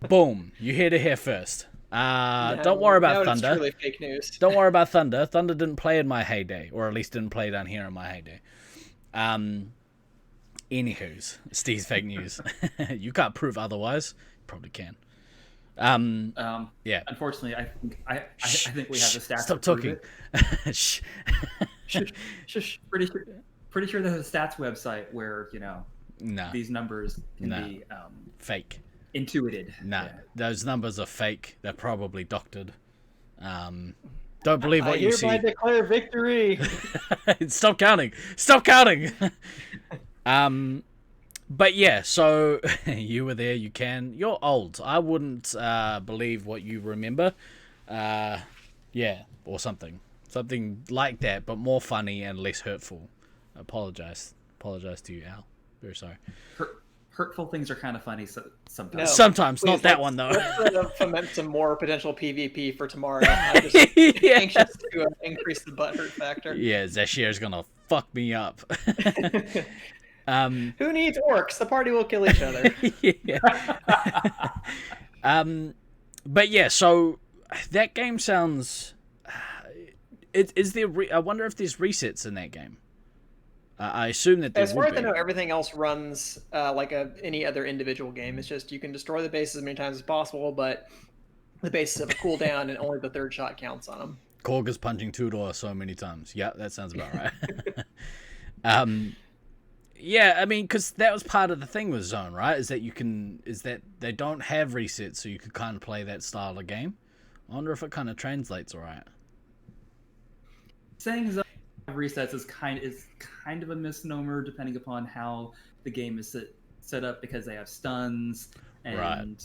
Boom. You heard it here first. Don't worry about It's Thunder. truly fake news. Don't worry about Thunder. Thunder didn't play in my heyday. Or at least didn't play down here in my heyday. Anywho's. Steve's fake news. You can't prove otherwise. You probably can. Yeah. Unfortunately, I think we have the stats. Stop to prove talking. it. Shh. Shush. Pretty sure there's a stats website where No. these numbers can be Fake. intuited. No. Yeah. Those numbers are fake. They're probably doctored. Don't believe what I you see. hereby declare victory. Stop counting. Stop counting. But yeah, so you were there, you can. You're old. I wouldn't believe what you remember. Yeah, or something. Something like that, but more funny and less hurtful. Apologize to you, Al. Very sorry. Hurtful things are kind of funny sometimes. No. Sometimes, Please, not that one, though. Let's foment some more potential PvP for tomorrow. I'm just Yeah. anxious to increase the butthurt factor. Yeah, Zashir's gonna fuck me up. Who needs orcs? The party will kill each other. Yeah. But yeah, so that game sounds. Is there? I wonder if there's resets in that game. I assume that there As far would as I be. know, everything else runs like any other individual game. It's just you can destroy the bases as many times as possible, but the bases have a cooldown, and only the third shot counts on them. Korg is punching Tudor so many times. Yeah, that sounds about right. Yeah, I mean, because that was part of the thing with Zone, right? Is that they don't have resets, so you could kind of play that style of game. I wonder if it kind of translates all right. Saying Zone resets is kind of a misnomer, depending upon how the game is set up, because they have stuns and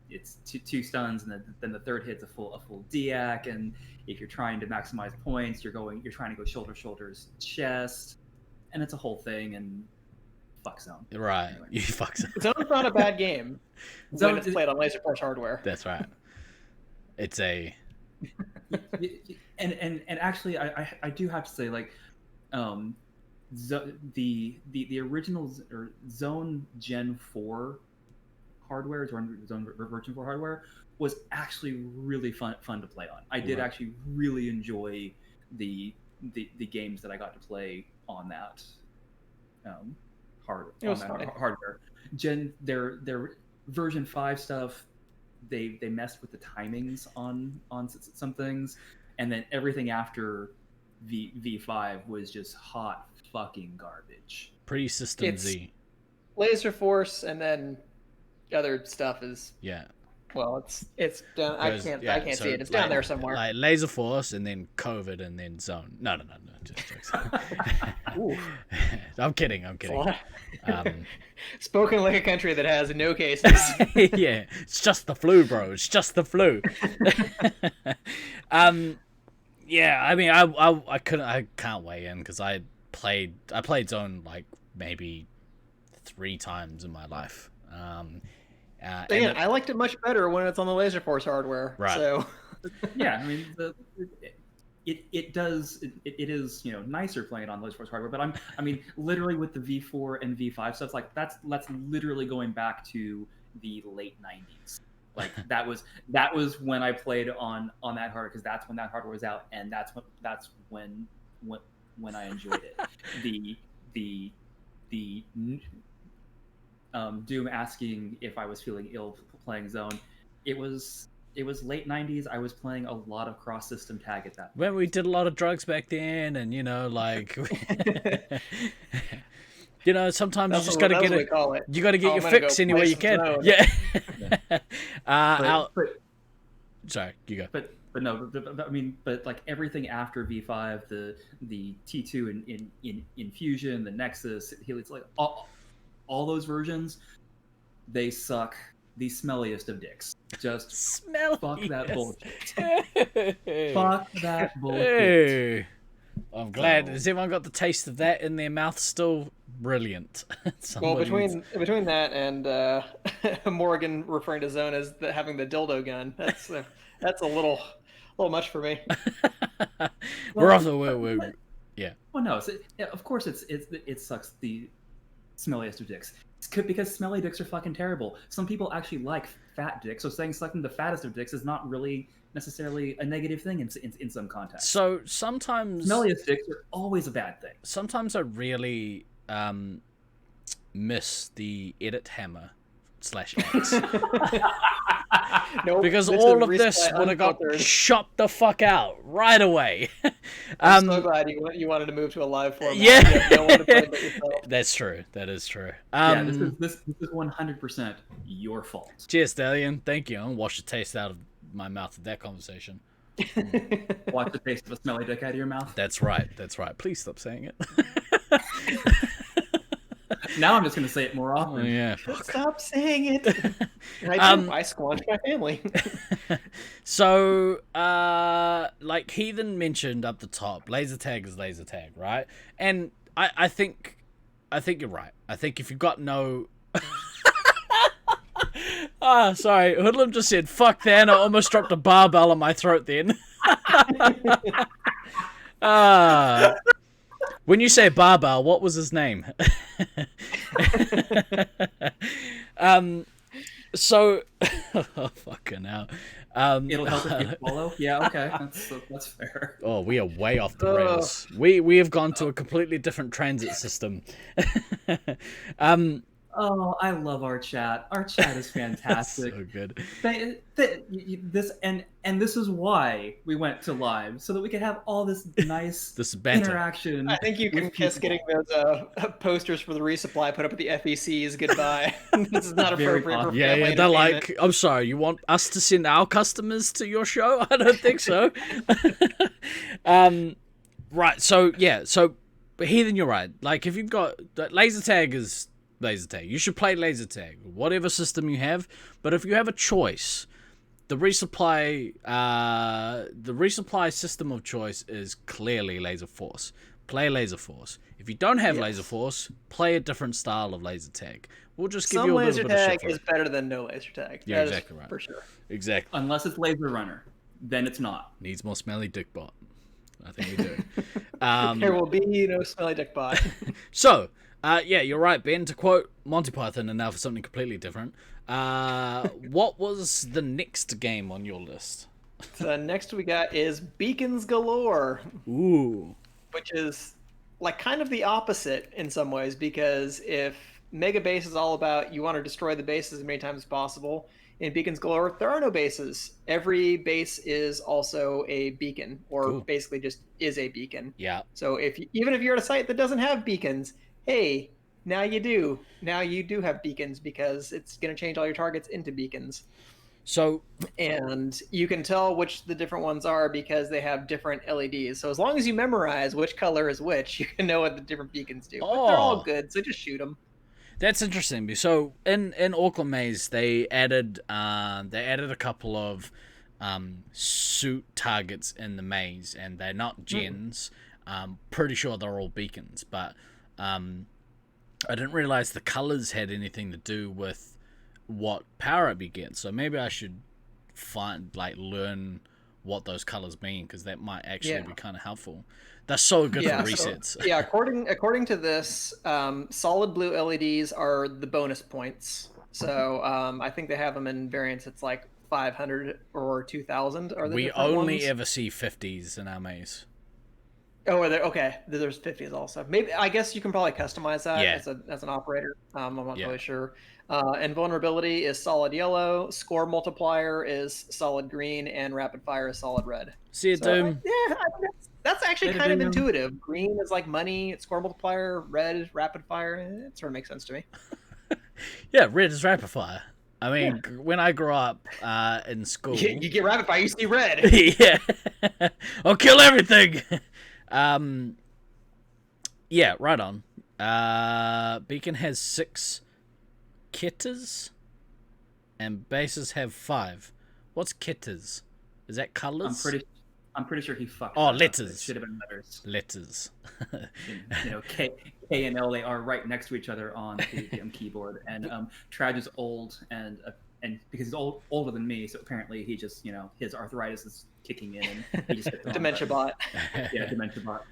it's two stuns, and then the third hit's a full deac, and if you're trying to maximize points, you're trying to go shoulders chest, and it's a whole thing. And fuck Zone. Right, Anyway. you fuck Zone. Zone's not a bad game Zone when it's played on Laserforce hardware. That's right. It's a and actually I do have to say, like, the original or Zone Gen 4 hardware, or Zone Version 4 hardware, was actually really fun to play on. I did actually really enjoy the games that I got to play on that hardware. Their version 5 stuff, they messed with the timings on some things, and then everything after V5 was just hot fucking garbage. pretty System It's- Z. Laserforce, and then other stuff is Yeah. well, it's down. I Goes- can't yeah, see so, it. It's down like- there somewhere. Like Laserforce, and then COVID, and then Zone. No. Just jokes. I'm kidding. Spoken like a country that has no cases. Yeah, it's just the flu, bro. It's just the flu. Yeah, I mean, I can't weigh in because I played Zone like maybe 3 times in my life. Again, I liked it much better when it's on the Laserforce hardware. Right. So Yeah, I mean, it is nicer playing on Laserforce hardware, but I mean literally with the V4 and V5 stuff, like that's literally going back to the late 90s. Like that was when I played on that hardware, because that's when that hardware was out, and that's when I enjoyed it. The Doom asking if I was feeling ill playing Zone, it was late 90s. I was playing a lot of cross system tag at that point. when we did a lot of drugs back then, and like You know, sometimes That's you just what- got to that's get what we it. call it. You got to get Oh, your I'm gonna fix go any way play you some can. Zone. Yeah. But Sorry, you go. but no, I mean, but like everything after V5, the T2 in Fusion, the Nexus, Helix, like all those versions, they suck the smelliest of dicks. Just Smell. fuck that bullshit. Hey. Fuck that bullshit. Hey. I'm glad. So- Has everyone got the taste of that in their mouth still? Brilliant. Well, Somebody needs- between that and Morgan referring to Zone as having the dildo gun, that's a little much for me. we're off the we're yeah. Well, no, of course it sucks the smelliest of dicks. Because smelly dicks are fucking terrible. Some people actually like fat dicks, so saying sucking the fattest of dicks is not really necessarily a negative thing in some contexts. So sometimes Smelliest dicks are always a bad thing. sometimes I really miss the edit hammer /X Nope, because this all is of this Resupply would have got Unfiltered. shot the fuck out right away. I'm so glad you wanted to move to a live format. Yeah. You have no one to play but yourself. That's true. That is true. Yeah, this is 100% your fault. Cheers, Stallion. Thank you. I'll wash the taste out of my mouth of that conversation. Watch the taste of a smelly dick out of your mouth. That's right. That's right. Please stop saying it. Now I'm just going to say it more often. Yeah. Stop saying it. I squanched my family. So, like Heathen mentioned up the top, laser tag is laser tag, right? And I think you're right. I think if you've got no sorry, Hoodlum just said fuck that, and I almost dropped a barbell on my throat then. When you say barbell, what was his name? So oh, fucking hell. It'll help if you follow. Yeah, okay, that's fair. Oh, we are way off the rails. We have gone to a completely different transit system. Oh, I love our chat. Our chat is fantastic. So good. This is why we went to live, so that we could have all this nice This banter. interaction. I think you can with kiss people. getting those posters for the resupply put up at the FECs goodbye. This is not Very appropriate for Yeah, family yeah. They're entertainment. like, I'm sorry, you want us to send our customers to your show? I don't think so. Right. So yeah. So, but Heathen, you're right. Like, if you've got laser tag is laser tag. You should play laser tag, whatever system you have. But if you have a choice, the resupply system of choice is clearly Laserforce. Play Laserforce. If you don't have Laserforce, play a different style of laser tag. We'll just give Some you a laser little bit of shit tag for is it. better than no laser tag. Yeah, That is exactly right. for sure. Exactly. Unless it's Laser Runner, then it's not. Needs more smelly dick bot. I think we do. There will be no smelly dick bot. So, yeah, you're right, Ben. To quote Monty Python, and now for something completely different. What was the next game on your list? So next we got is Beacons Galore, Ooh. which is like kind of the opposite in some ways, because if Mega Base is all about you want to destroy the bases as many times as possible, in Beacons Galore there are no bases. Every base is also a beacon, or Cool. basically just is a beacon. Yeah. So even if you're at a site that doesn't have beacons, hey, now you do. Now you do have beacons, because it's going to change all your targets into beacons. So, And you can tell which the different ones are because they have different LEDs. So as long as you memorize which color is which, you can know what the different beacons do. But they're Oh. all good, so just shoot them. that's interesting. So in Auckland Maze, they added a couple of suit targets in the maze, and they're not gens. Pretty sure they're all beacons, but I didn't realize the colors had anything to do with what power up you get. So maybe I should learn what those colors mean, because that might actually be kind of helpful. They're so good for resets. So, yeah, according to this, solid blue LEDs are the bonus points. So I think they have them in variants. It's like 500 or 2,000. Are the We different only ones? ever see 50s in our maze. Oh, are there? Okay, there's 50s also. Maybe I guess you can probably customize that as an operator. I'm not really sure. And vulnerability is solid yellow. Score multiplier is solid green, and rapid fire is solid red. See you, Doom. Yeah, I think That's actually Might have kind of been, intuitive. Green is like money, it's score multiplier. Red is rapid fire. It sort of makes sense to me. Yeah, red is rapid fire. I mean, when I grew up in school, You get rapid fire, you see red. yeah, I'll kill everything. Yeah, right on. Beacon has 6 kitters, and bases have 5. What's kitters? Is that colors? I'm pretty sure he fucked. Oh, that up. letters. It should have been letters. Letters. You know, K and L, they are right next to each other on the keyboard. And Traj is old, and because he's older than me, so apparently he just, you know, his arthritis is kicking in, and he just hit the wrong Dementia button. bot. Yeah, dementia bot.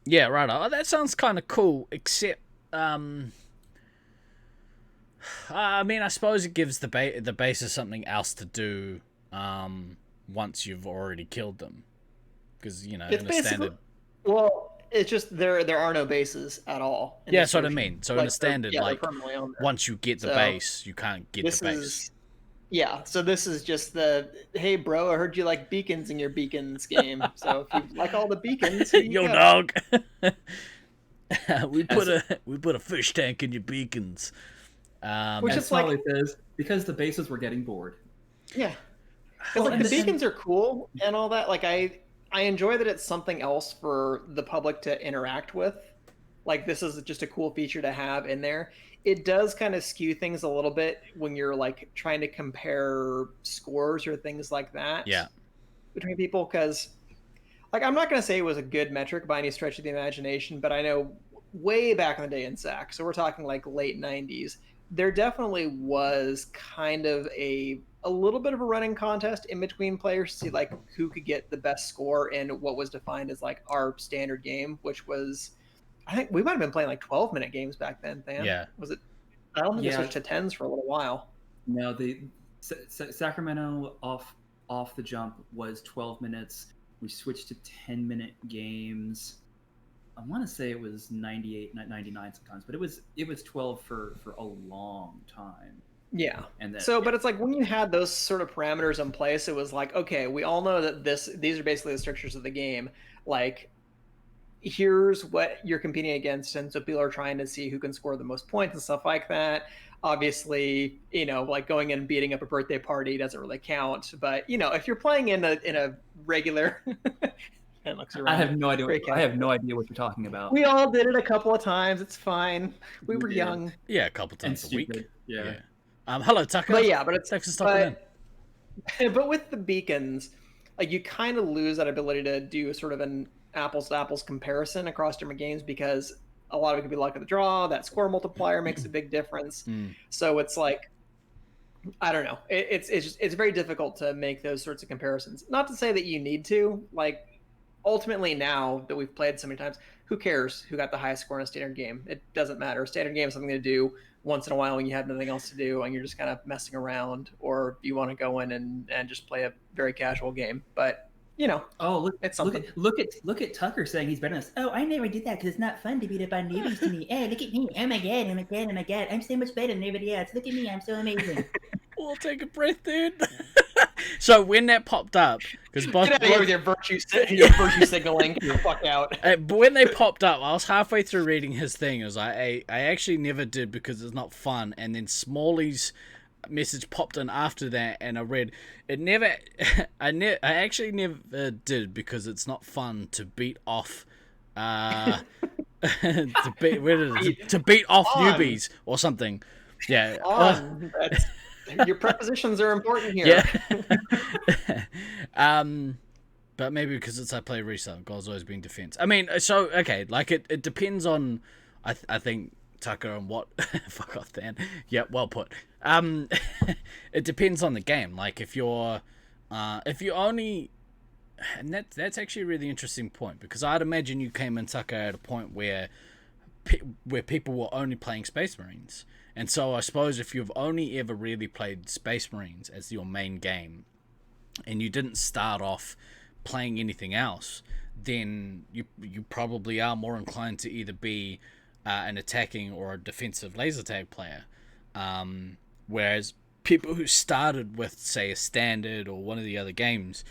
Yeah, right. Oh, that sounds kind of cool, except I mean, I suppose it gives the bases something else to do once you've already killed them, because, you know, It's in a standard. Well, it's just there are no bases at all. Yeah, that's what I mean. So in a standard, they're like, permanently on there. once you get the So, base, you can't get the base. Yeah, so this is just the, hey bro, I heard you like beacons in your beacons game. So if you like all the beacons, here you Yo, go. dog. we put a fish tank in your beacons. Which And is like, Solid says, because the bases were getting bored. yeah, 'cause, Well, like and the then- beacons are cool and all that. Like I enjoy that it's something else for the public to interact with. Like this is just a cool feature to have in there. It does kind of skew things a little bit when you're like trying to compare scores or things like that. Yeah. Between people, because like I'm not going to say it was a good metric by any stretch of the imagination, but I know way back in the day in SAC, so we're talking like late 90s, there definitely was kind of a little bit of a running contest in between players to see like who could get the best score in what was defined as like our standard game, which was, I think we might have been playing like 12-minute games back then, Than. Yeah. Was it? I don't think it Yeah. switched to 10s for a little while. No, the Sacramento off the jump was 12 minutes. We switched to 10-minute games. I want to say it was 98, 99 sometimes, but it was 12 for a long time. Yeah. And then, So, but it's like when you had those sort of parameters in place, it was like, okay, we all know that these are basically the strictures of the game. Like, here's what you're competing against, and so people are trying to see who can score the most points and stuff like that. Obviously, you know, like going in and beating up a birthday party doesn't really count. But you know, if you're playing in a regular, and looks around, I have no idea. Very I have no idea what you're talking about. we all did it a couple of times. It's fine. We were did. young. Yeah, a couple And times a week. stupid. Yeah. Hello, Tucker. But yeah, but it's Thanks for stopping in. but with the beacons, like you kind of lose that ability to do sort of an apples to apples comparison across different games, because a lot of it could be luck of the draw. That score multiplier makes a big difference. So it's like, I don't know. It's very difficult to make those sorts of comparisons. Not to say that you need to. Like, ultimately, now that we've played so many times, who cares who got the highest score in a standard game? It doesn't matter. A standard game is something to do once in a while when you have nothing else to do and you're just kind of messing around, or you want to go in and just play a very casual game. But you know, Oh, look! It's look something. at look at Tucker saying he's better than us. Oh, I never did that because it's not fun to beat up on newbies to me. Oh, look at me! Oh my god! Oh my god! Oh my god! I'm so much better than everybody else. Look at me! I'm so amazing. We'll take a breath, dude. So when that popped up, because get out of here with your virtue signaling. Get the fuck out. But when they popped up, I was halfway through reading his thing. I was like, I actually never did because it's not fun. And then Smalley's message popped in after that, and I read it. Never, I actually never did because it's not fun to beat off. To beat off On. newbies or something. Yeah. On. Your prepositions are important here. Yeah. But maybe because it's I play Resupply, goals always being defense. I mean, so okay, like it depends on, I think Tucker on what. Fuck off, Dan. Yeah, well put. It depends on the game. Like if you're only, and that's actually a really interesting point, because I'd imagine you came in, Tucker, at a point where people were only playing Space Marines. And so I suppose if you've only ever really played Space Marines as your main game, and you didn't start off playing anything else, then you probably are more inclined to either be an attacking or a defensive laser tag player. Whereas people who started with, say, a standard or one of the other games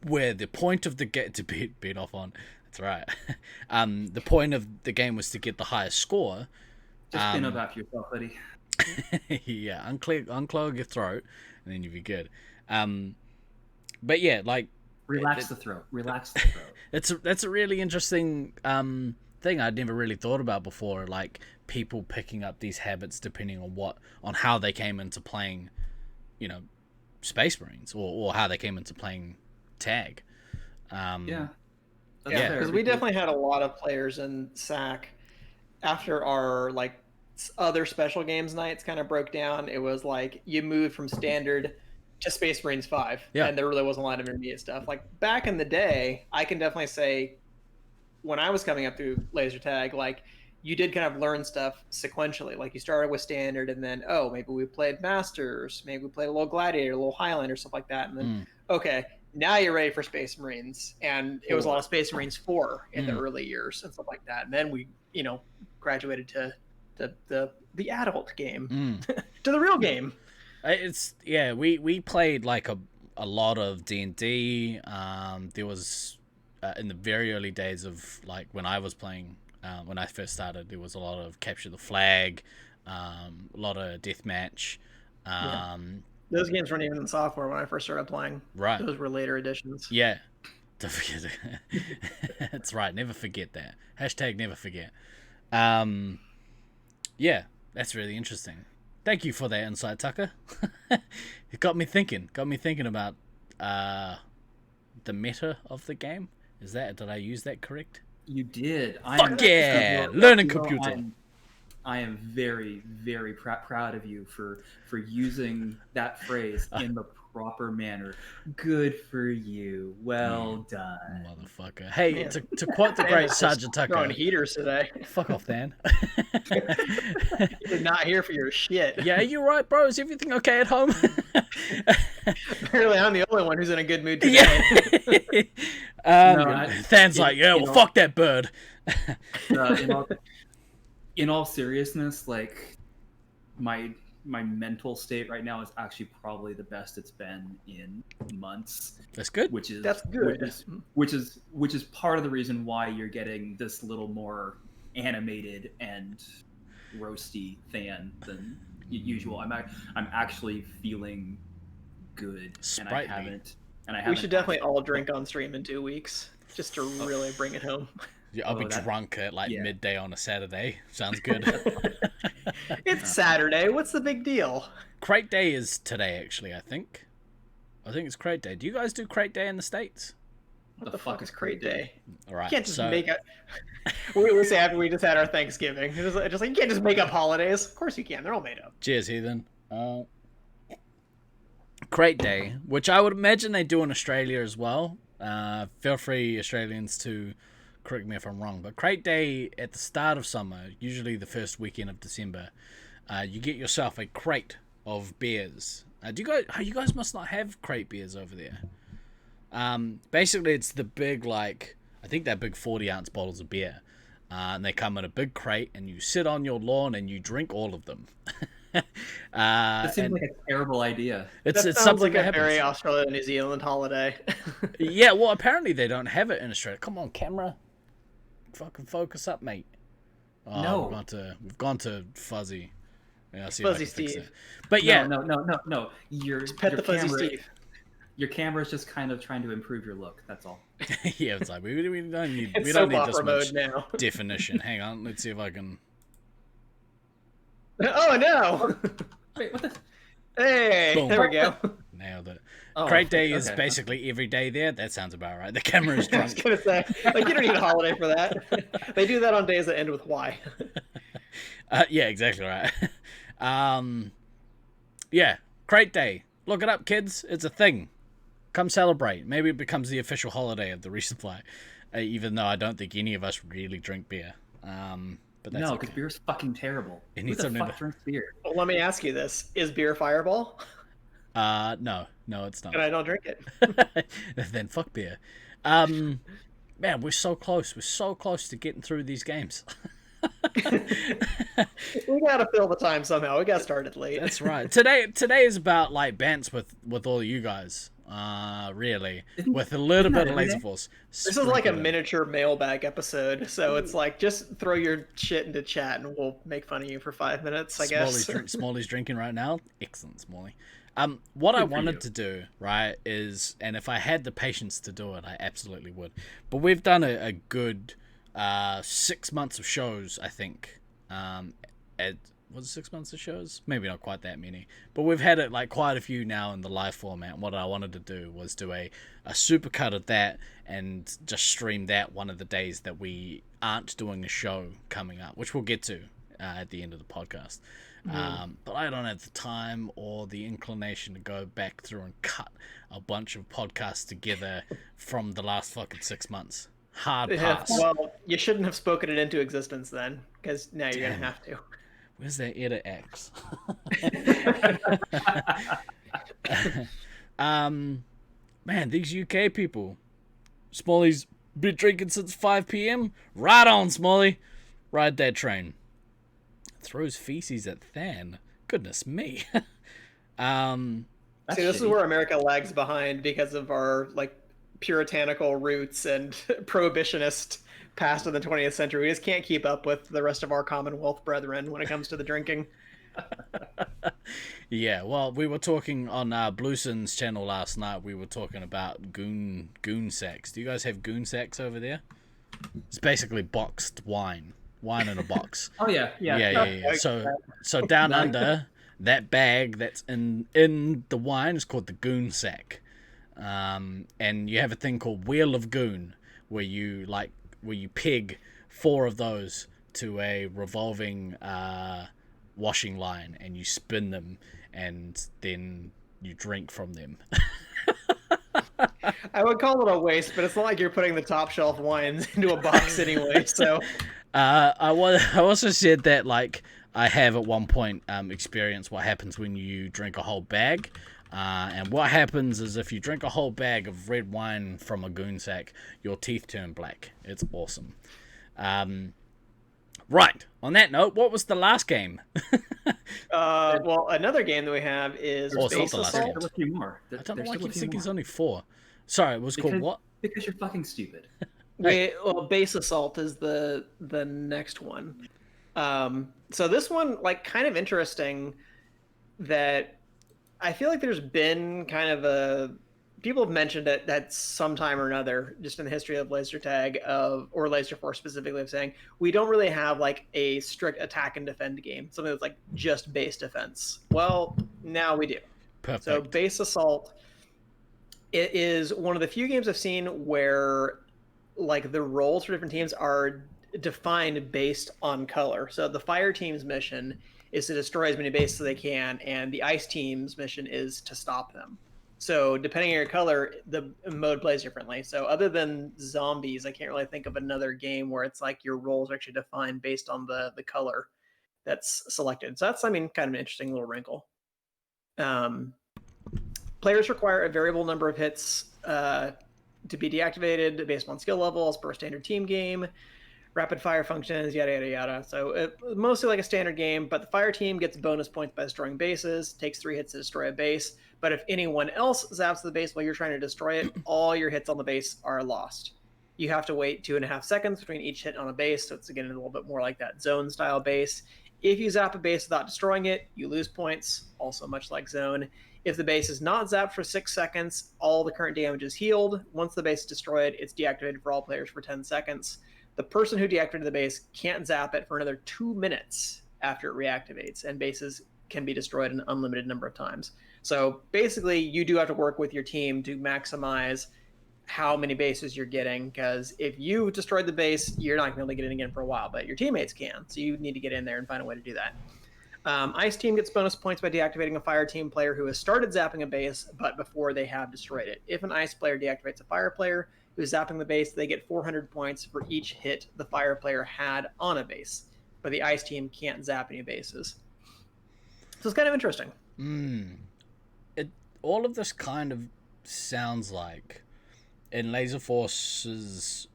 where the point of the game to beat off on. That's right. The point of the game was to get the highest score. Just spin about yourself, buddy. Yeah, unclog your throat, and then you'll be good. But yeah, like relax the throat. Relax the throat. That's a really interesting thing I'd never really thought about before. Like people picking up these habits depending on how they came into playing, Space Marines or how they came into playing tag. Yeah, because we definitely had a lot of players in SAC after our other special games nights kind of broke down. It was like you moved from standard to Space Marines 5, and there really wasn't a lot of intermediate stuff. Like back in the day, I can definitely say when I was coming up through laser tag, like you did kind of learn stuff sequentially. Like you started with standard, and then maybe we played masters, maybe we played a little gladiator, a little Highlander, stuff like that, and then okay, now you're ready for Space Marines. And it was a lot of Space Marines 4 in the early years and stuff like that. And then we graduated to the adult game to the real game. We played like a lot of D&D. There was in the very early days of like when I was playing, when I first started, there was a lot of capture the flag, a lot of deathmatch. Those games weren't even in software when I first started playing. Right, those were later editions. Yeah, don't forget it. That's right, never forget that. Hashtag never forget. Yeah, that's really interesting. Thank you for that insight, Tucker. It got me thinking about the meta of the game. Did I use that correct? You did. Fuck yeah! Learning computer. I am very, very proud of you for using that phrase in the proper manner. Good for you. Well done, motherfucker. Hey, to quote the great Sergeant Tucker. Throwing heaters today. Fuck off, Dan. You're not here for your shit. Yeah, you're right, bro. Is everything okay at home? Apparently, I'm the only one who's in a good mood today. Than's like, fuck that bird. In all seriousness, like my mental state right now is actually probably the best it's been in months. That's good. That's good. Which is part of the reason why you're getting this little more animated and roasty fan than usual. I'm actually feeling good, Sprightly. and I haven't. We should definitely all drink on stream in 2 weeks just to really bring it home. Yeah, I'll be drunk at midday on a Saturday. Sounds good. It's Saturday. What's the big deal? Crate Day is today, actually, I think. I think it's Crate Day. Do you guys do Crate Day in the States? What the fuck is Crate Day? All right. You can't just make up... we say after we just had our Thanksgiving. Just like, you can't just make up holidays. Of course you can. They're all made up. Cheers, heathen. Crate Day, which I would imagine they do in Australia as well. Feel free, Australians, to correct me if I'm wrong, but Crate Day at the start of summer, usually the first weekend of December, you get yourself a crate of beers. You guys must not have crate beers over there. Basically, it's the big, I think they're big 40-ounce bottles of beer, and they come in a big crate, and you sit on your lawn and you drink all of them. That seems like a terrible idea. It sounds like a very Australia New Zealand holiday. Yeah, well, apparently they don't have it in Australia. Come on, camera. Fucking focus up, mate. Oh, no, we've gone to fuzzy. Yeah, I'll see Fuzzy if I can fix Steve. it. But yeah, Just no. pet the Fuzzy Steve. Your camera's just kind of trying to improve your look. That's all. Yeah, it's like we don't need It's we don't need soap this opera much mode now. definition. Hang on, let's see if I can. Oh no! Wait, what the? Hey, Boom. there we go. Nailed it. Oh, Crate Day is okay. basically every day there. That sounds about right. The camera is I was drunk. gonna say, you don't need a holiday for that. They do that on days that end with Y. Yeah, exactly right. Yeah, Crate Day. Look it up, kids. It's a thing. Come celebrate. Maybe it becomes the official holiday of the Resupply, even though I don't think any of us really drink beer. But that's No, okay. because beer's fucking terrible. It Who needs the something fuck drinks beer? Well, let me ask you this: is beer Fireball? No, it's not. And I don't drink it. Then fuck beer. Man, we're so close. We're so close to getting through these games. We gotta fill the time somehow. We got started late. That's right. Today is about bants with all of you guys. really, with a little bit of every day? Laserforce. This is like a sprinkled in. miniature mailbag episode, so it's like just throw your shit into chat and we'll make fun of you for 5 minutes, I guess. Smalley's drinking right now. Excellent, Smalley. What I Good for wanted you. to do, right, is, and if I had the patience to do it, I absolutely would. But we've done a good 6 months of shows, I think. Was it 6 months of shows? Maybe not quite that many. But we've had it like quite a few now in the live format. What I wanted to do was do a supercut of that and just stream that one of the days that we aren't doing a show coming up, which we'll get to at the end of the podcast. But I don't have the time or the inclination to go back through and cut a bunch of podcasts together from the last fucking 6 months. Hard pass. Well, you shouldn't have spoken it into existence then, because now you're going to have to. Where's that Ep86? Man, these UK people. Smalley's been drinking since 5 p.m. Right on, Smalley. Ride that train. Throws feces at Than. Goodness me. See, this is where America lags behind because of our like puritanical roots and prohibitionist past of the 20th century. We just can't keep up with the rest of our Commonwealth brethren when it comes to the drinking. Yeah, well, we were talking on Blueson's channel last night. We were talking about goon sacks. Do you guys have goon sacks over there? It's basically boxed wine in a box. Oh yeah. So down under, that bag that's in the wine is called the goon sack. And you have a thing called Wheel of Goon, where you peg 4 of those to a revolving washing line, and you spin them, and then you drink from them. I would call it a waste, but it's not like you're putting the top shelf wines into a box anyway. So I also said that like I have at one point experienced what happens when you drink a whole bag. And what happens is if you drink a whole bag of red wine from a goon sack, your teeth turn black. It's awesome. Right. On that note, what was the last game? well, another game that we have is Oh, it's not Base the last Assault. game. There's a few more. I don't know There's why I still a keep few thinking it's more. only 4. Sorry, it was called what? Because you're fucking stupid. Base Assault is the next one. So this one, like, kind of interesting that I feel like there's been kind of people have mentioned it at some time or another, just in the history of laser tag or Laserforce specifically, of saying we don't really have like a strict attack and defend game, something that's like just base defense. Well, now we do. Perfect. So Base Assault, it is one of the few games I've seen where like the roles for different teams are defined based on color. So the fire team's mission is to destroy as many bases as they can, and the ice team's mission is to stop them. So depending on your color, the mode plays differently. So other than zombies, I can't really think of another game where it's like your roles are actually defined based on the color that's selected. So that's, kind of an interesting little wrinkle. Players require a variable number of hits to be deactivated based on skill levels per standard team game. Rapid fire functions, yada, yada, yada. So mostly like a standard game, but the fire team gets bonus points by destroying bases, takes 3 hits to destroy a base. But if anyone else zaps the base while you're trying to destroy it, all your hits on the base are lost. You have to wait 2.5 seconds between each hit on a base, so it's again a little bit more like that zone style base. If you zap a base without destroying it, you lose points, also much like zone. If the base is not zapped for 6 seconds, all the current damage is healed. Once the base is destroyed, it's deactivated for all players for 10 seconds. The person who deactivated the base can't zap it for another 2 minutes after it reactivates, and bases can be destroyed an unlimited number of times. So basically, you do have to work with your team to maximize how many bases you're getting, because if you destroyed the base, you're not going to be able to get in again for a while, but your teammates can. So you need to get in there and find a way to do that. Ice team gets bonus points by deactivating a fire team player who has started zapping a base, but before they have destroyed it. If an ice player deactivates a fire player who's zapping the base, they get 400 points for each hit the fire player had on a base. But the ice team can't zap any bases. So it's kind of interesting. All of this kind of sounds like in Laserforce's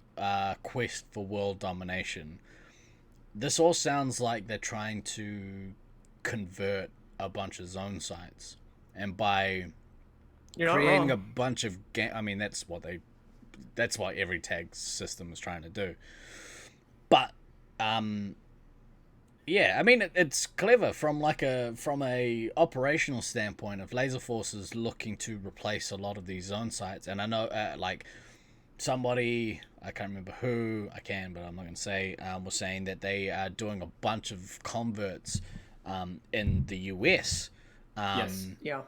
quest for world domination. This all sounds like they're trying to convert a bunch of zone sites, and by You're not creating wrong. a bunch of game. I mean, that's what every tag system is trying to do. But yeah, I mean, it's clever from a operational standpoint. If Laserforce is looking to replace a lot of these zone sites, and I know like somebody, I can't remember who, I can, but I'm not going to say, was saying that they are doing a bunch of converts in the US. Yes. Yeah.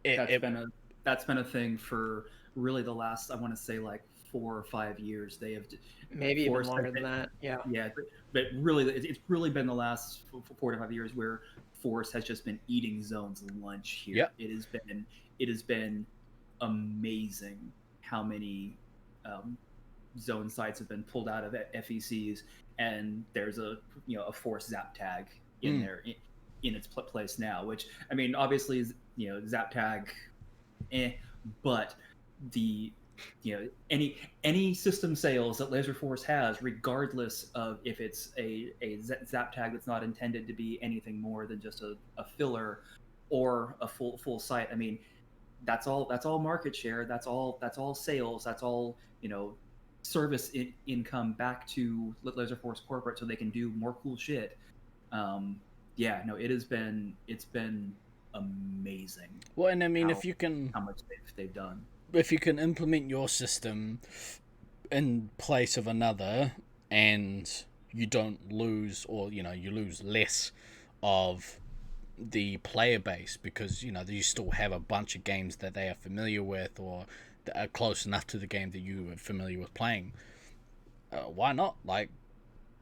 That's been a thing for really the last, I want to say, like 4 or 5 years. They have Maybe even forced longer than that. Yeah. Yeah, but really, it's really been the last 4 to 5 years where Force has just been eating zones lunch here. Yep. It has been amazing how many zone sites have been pulled out of FECs, and there's a Force zap tag in there in its place now. Which, I mean, obviously, zap tag, but the any system sales that Laserforce has, regardless of if it's a zap tag that's not intended to be anything more than just a filler or a full site. I mean, that's all market share. That's all sales. That's all service income back to Laserforce corporate, so they can do more cool shit. Yeah, no, it's been amazing. Well, and I mean, if you how much they've done. If you can implement your system in place of another, and you don't lose, or you lose less of the player base, because you still have a bunch of games that they are familiar with, or that are close enough to the game that you are familiar with playing. Why not? Like,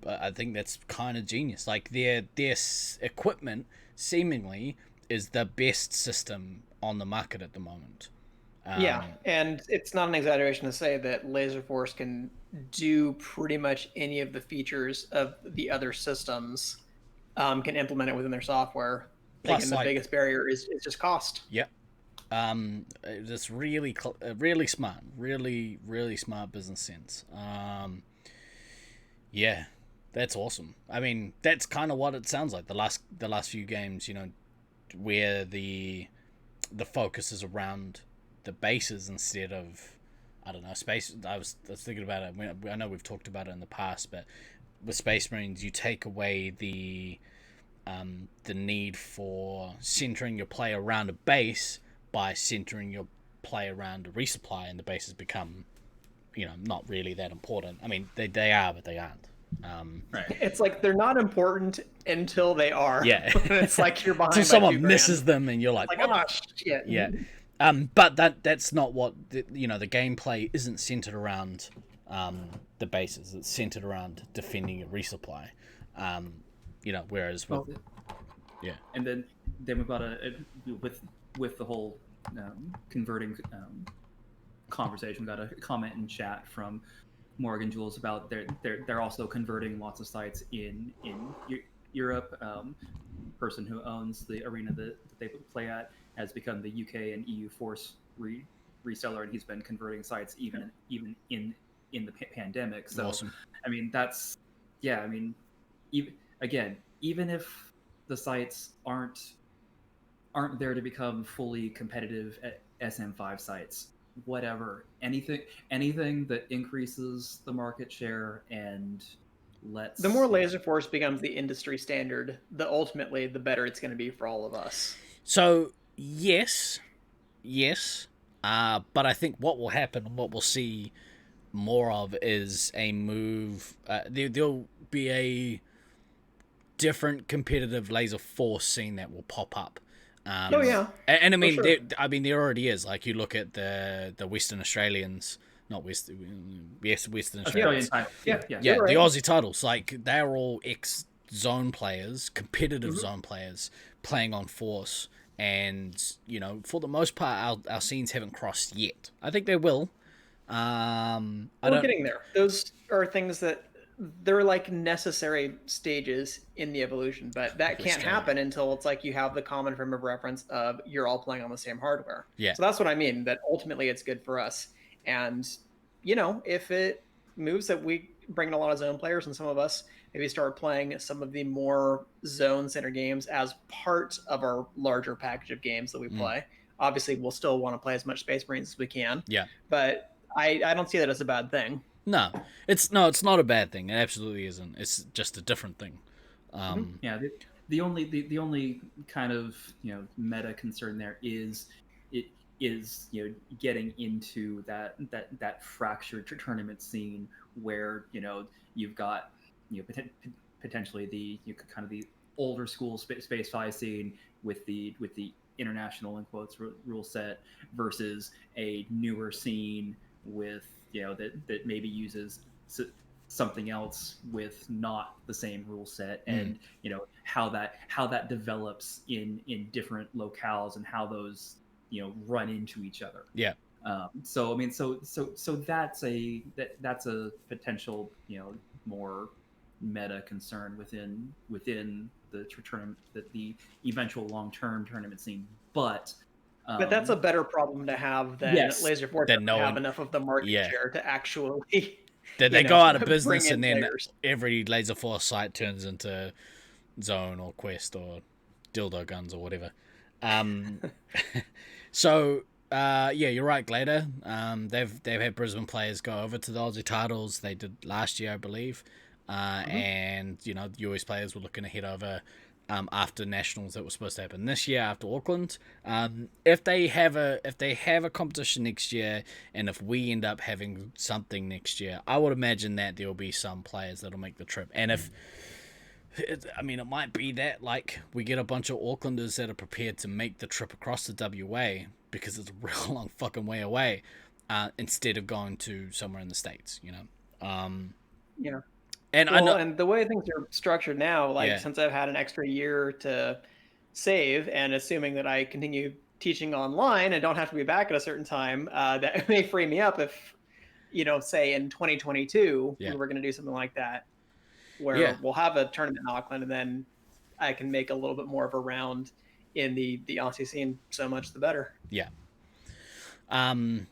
I think that's kind of genius. Like, their equipment seemingly is the best system on the market at the moment. Yeah, and it's not an exaggeration to say that Laserforce can do pretty much any of the features of the other systems, can implement it within their software. Plus, The biggest barrier is just cost. Yep. That's really smart, really smart business sense. Yeah, that's awesome. I mean, that's kind of what it sounds like. The last few games, where the focus is around the bases instead of, I don't know, space. I was thinking about it. I know we've talked about it in the past, but with Space Marines, you take away the need for centering your play around a base by centering your play around a resupply, and the bases become, not really that important. I mean, they are, but they aren't. Right. It's like they're not important until they are. Yeah. It's like you're behind. Until by someone 2 grand. misses them, and you're like, oh shit. yeah. But that's not what the gameplay isn't centered around the bases. It's centered around defending a resupply. Whereas yeah. And then we've got with the whole converting conversation. Got a comment in chat from Morgan Jules about they're also converting lots of sites in Europe. Person who owns the arena that they play at has become the UK and EU Force reseller, and he's been converting sites even in the pandemic. So Awesome. I mean, that's I mean, even if the sites aren't there to become fully competitive at SM5 sites, whatever, anything that increases the market share and lets The more Laserforce becomes the industry standard, ultimately the better it's going to be for all of us. So yes, but I think what will happen, and what we'll see more of, is a move. There'll be a different competitive Laserforce scene that will pop up. Oh yeah, and I mean, sure. there already is. Like, you look at the Western Australians, Western Australians. Yeah, Yeah, right. the Aussie titles, like, they're all ex-zone players, competitive zone players, playing on Force, and for the most part, our scenes haven't crossed yet. I think they will. We're getting there. Those are things that they're like necessary stages in the evolution, but that can't happen until it's like you have the common frame of reference of you're all playing on the same hardware. Yeah. So that's what I mean, that ultimately it's good for us. And, if it moves that we bring in a lot of zone players, and some of us maybe start playing some of the more zone center games as part of our larger package of games that we play, Obviously, we'll still want to play as much Space Marines as we can. Yeah. But I don't see that as a bad thing. No, it's not a bad thing. It absolutely isn't. It's just a different thing. Yeah, the only kind of meta concern there is it is getting into that fractured tournament scene where you've got potentially the kind of the older school space five scene with the international in quotes rule set versus a newer scene with that maybe uses something else with not the same rule set, and how that develops in different locales and how those run into each other. Yeah. So I mean, so that's a potential more meta concern within the tournament, the eventual long-term tournament scene, but that's a better problem to have than Laserforce doesn't have enough of the market share to actually. Did they go out of bring business in and then players. every Laserforce site turns into Zone or Quest or Dildo Guns or whatever? So you're right, Glader. They've had Brisbane players go over to the Aussie titles. They did last year, I believe, and the US players were looking to head over after nationals that was supposed to happen this year after Auckland. If they have a competition next year, and if we end up having something next year, I would imagine that there will be some players that'll make the trip. And if it might be that like we get a bunch of Aucklanders that are prepared to make the trip across the WA because it's a real long fucking way away, instead of going to somewhere in the States, Yeah. And well, I know, and the way things are structured now, since I've had an extra year to save, and assuming that I continue teaching online and don't have to be back at a certain time, that may free me up if, say in 2022, we were going to do something like that, where we'll have a tournament in Auckland, and then I can make a little bit more of a round in the Aussie scene. So much the better. Yeah. Right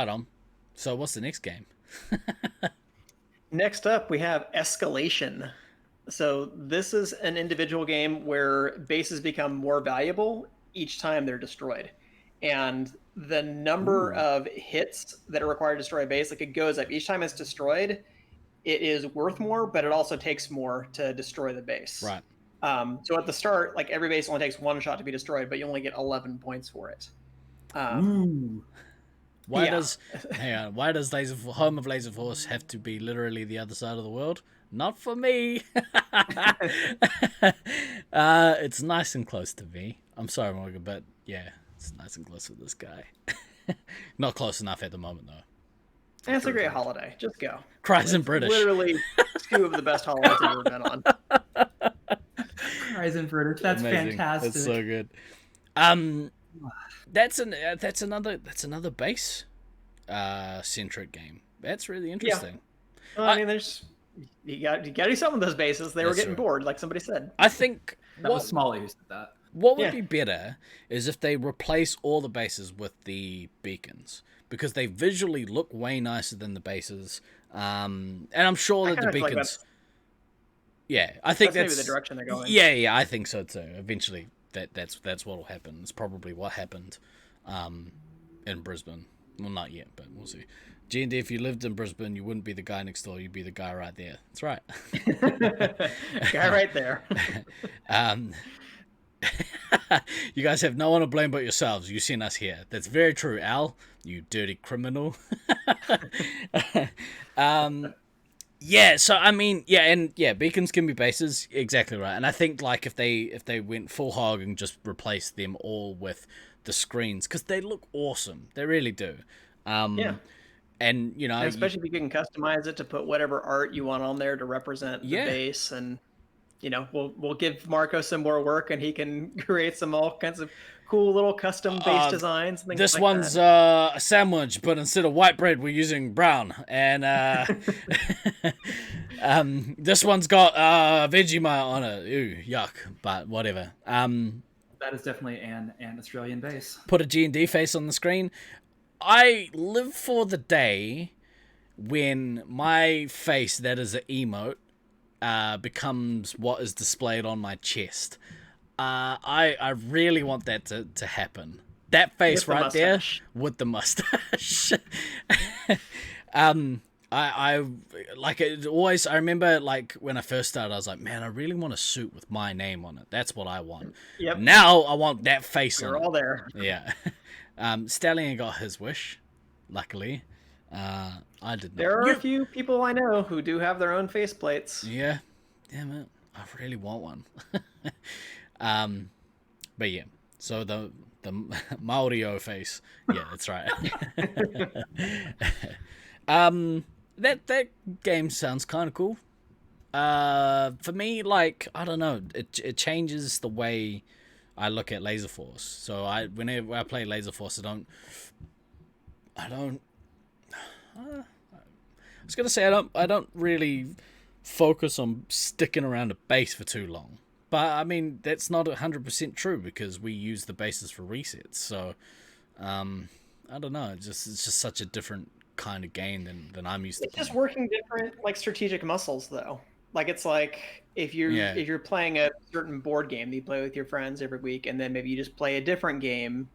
on. So what's the next game? Next up, we have Escalation. So this is an individual game where bases become more valuable each time they're destroyed. And the number of hits that are required to destroy a base, it goes up. Each time it's destroyed, it is worth more, but it also takes more to destroy the base. Right. So at the start, every base only takes one shot to be destroyed, but you only get 11 points for it. Why does Home of Laserforce have to be literally the other side of the world? Not for me. It's nice and close to me. I'm sorry, Morgan, but yeah, it's nice and close with this guy. Not close enough at the moment, though. And it's a great holiday. Just go. Cries in British. Literally two of the best holidays I've ever been on. Cries in British. That's amazing. fantastic. That's so good. That's another base centric game. That's really interesting. Yeah. Well, there's you got to do something with those bases. They were getting bored, like somebody said. I think that was Smalley who said that. What would be better is if they replace all the bases with the beacons, because they visually look way nicer than the bases. And I'm sure that the beacons. I think that's maybe the direction they're going. Yeah, I think so too. Eventually, that's what will happen. It's probably what happened in Brisbane. Well, not yet, but we'll see. G&D, if you lived in Brisbane, you wouldn't be the guy next door. You'd be the guy right there. That's right. Guy right there. You guys have no one to blame but yourselves. You sent us here. That's very true, Al. You dirty criminal. So beacons can be bases, exactly right. And I think if they went full hog and just replaced them all with the screens, because they look awesome, they really do. And especially if you can customize it to put whatever art you want on there to represent the base, and we'll give Marco some more work, and he can create some all kinds of cool little custom base designs. And things this like one's that. A sandwich, but instead of white bread, we're using brown. And this one's got Vegemite on it. Ooh, yuck! But whatever. That is definitely an Australian base. Put a G&D face on the screen. I live for the day when my face, that is an emote, becomes what is displayed on my chest. I really want that to happen. That face With the right there mustache. with the mustache. I like it always. I remember like when I first started, I was like, man, I really want a suit with my name on it. That's what I want. Yep. Now I want that face We're on all it. there. Yeah. Stallion got his wish, luckily. I did not. There are a few people I know who do have their own faceplates. Yeah. Damn it. I really want one. But yeah. So the Maorio face. Yeah, that's right. That game sounds kind of cool. For me, like, I don't know, it changes the way I look at Laserforce. So whenever I play Laserforce, I was gonna say I don't really focus on sticking around a base for too long. But I mean that's not 100% true because we use the bases for resets. So I don't know. It's just such a different kind of game than I'm used to. It's just working different like strategic muscles though. Like it's like if you're playing a certain board game that you play with your friends every week, and then maybe you just play a different game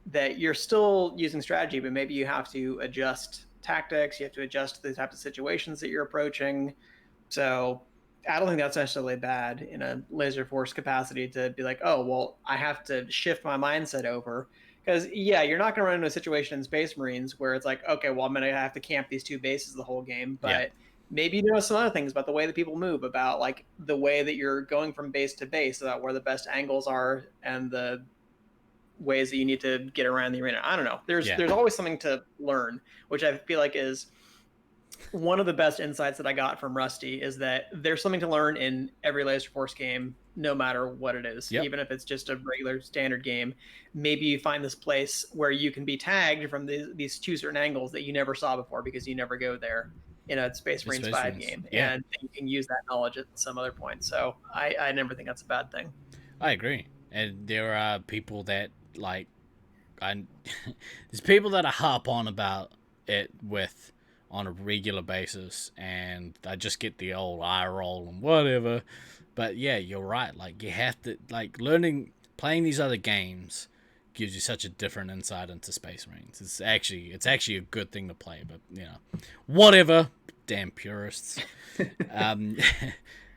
that you're still using strategy, but maybe you have to adjust tactics, you have to adjust the types of situations that you're approaching. So I don't think that's necessarily bad in a Laser Force capacity to be like, oh, well, I have to shift my mindset over. Because, yeah, you're not going to run into a situation in Space Marines where it's like, okay, well, I'm going to have to camp these two bases the whole game. But maybe you know some other things about the way that people move, about like the way that you're going from base to base, about where the best angles are and the ways that you need to get around the arena. I don't know. There's always something to learn, which I feel like is one of the best insights that I got from Rusty, is that there's something to learn in every Laser Force game, no matter what it is. Even if it's just a regular standard game, maybe you find this place where you can be tagged from these two certain angles that you never saw before because you never go there in a Space Marines 5 game. And you can use that knowledge at some other point. So I never think that's a bad thing. I agree. And there are people that like, there's people that I harp on about it with on a regular basis, and I just get the old eye roll and whatever. But yeah, you're right. Like you have to playing these other games gives you such a different insight into Space Marines. It's actually a good thing to play. But you know, whatever. Damn purists.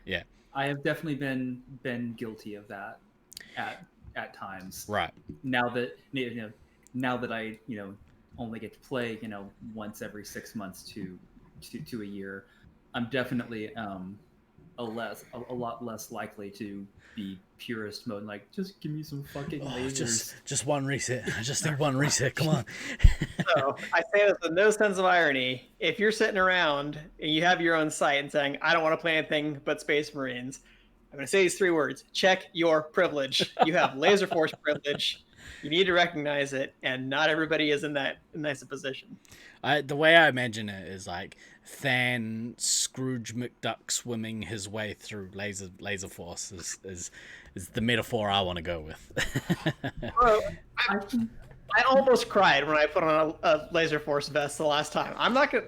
Yeah. I have definitely been guilty of that at times. Right. Now that I only get to play once every 6 months to a year, I'm definitely a lot less likely to be purist mode, like just give me some fucking lasers. Just one reset. I just need one reset. Come on. So I say this with no sense of irony. If you're sitting around and you have your own site and saying, I don't want to play anything but Space Marines, I'm going to say these 3 words: check your privilege. You have Laser Force privilege. You need to recognize it, and not everybody is in that nice a position. The way I imagine it is like Than Scrooge McDuck swimming his way through Laser Force is the metaphor I want to go with. Bro, I almost cried when I put on a Laser Force vest the last time. I'm not gonna.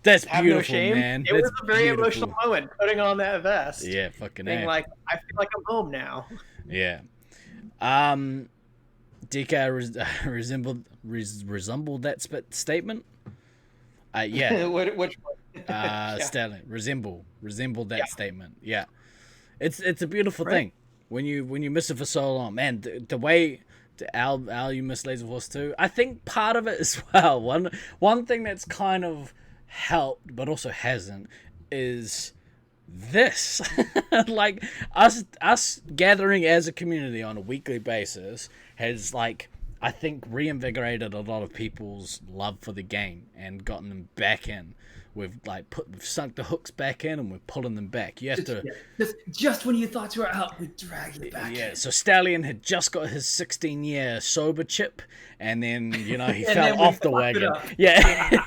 That's have beautiful, no shame. man. It was a very emotional moment putting on that vest. Yeah, fucking being like, I feel like I'm home now. Yeah. DK resembled that statement. Yeah. Which one? Stanley, resemble that statement. Yeah. It's a beautiful thing when you miss it for so long, man. The way Al you miss Laser Force 2. I think part of it as well. One thing that's kind of helped but also hasn't is this. Like us gathering as a community on a weekly basis has, like, I think reinvigorated a lot of people's love for the game and gotten them back in. We've sunk the hooks back in and we're pulling them back. You have to just when you thought you were out, we drag you back. Yeah, so Stallion had just got his 16-year sober chip, and then he fell off the wagon. Yeah.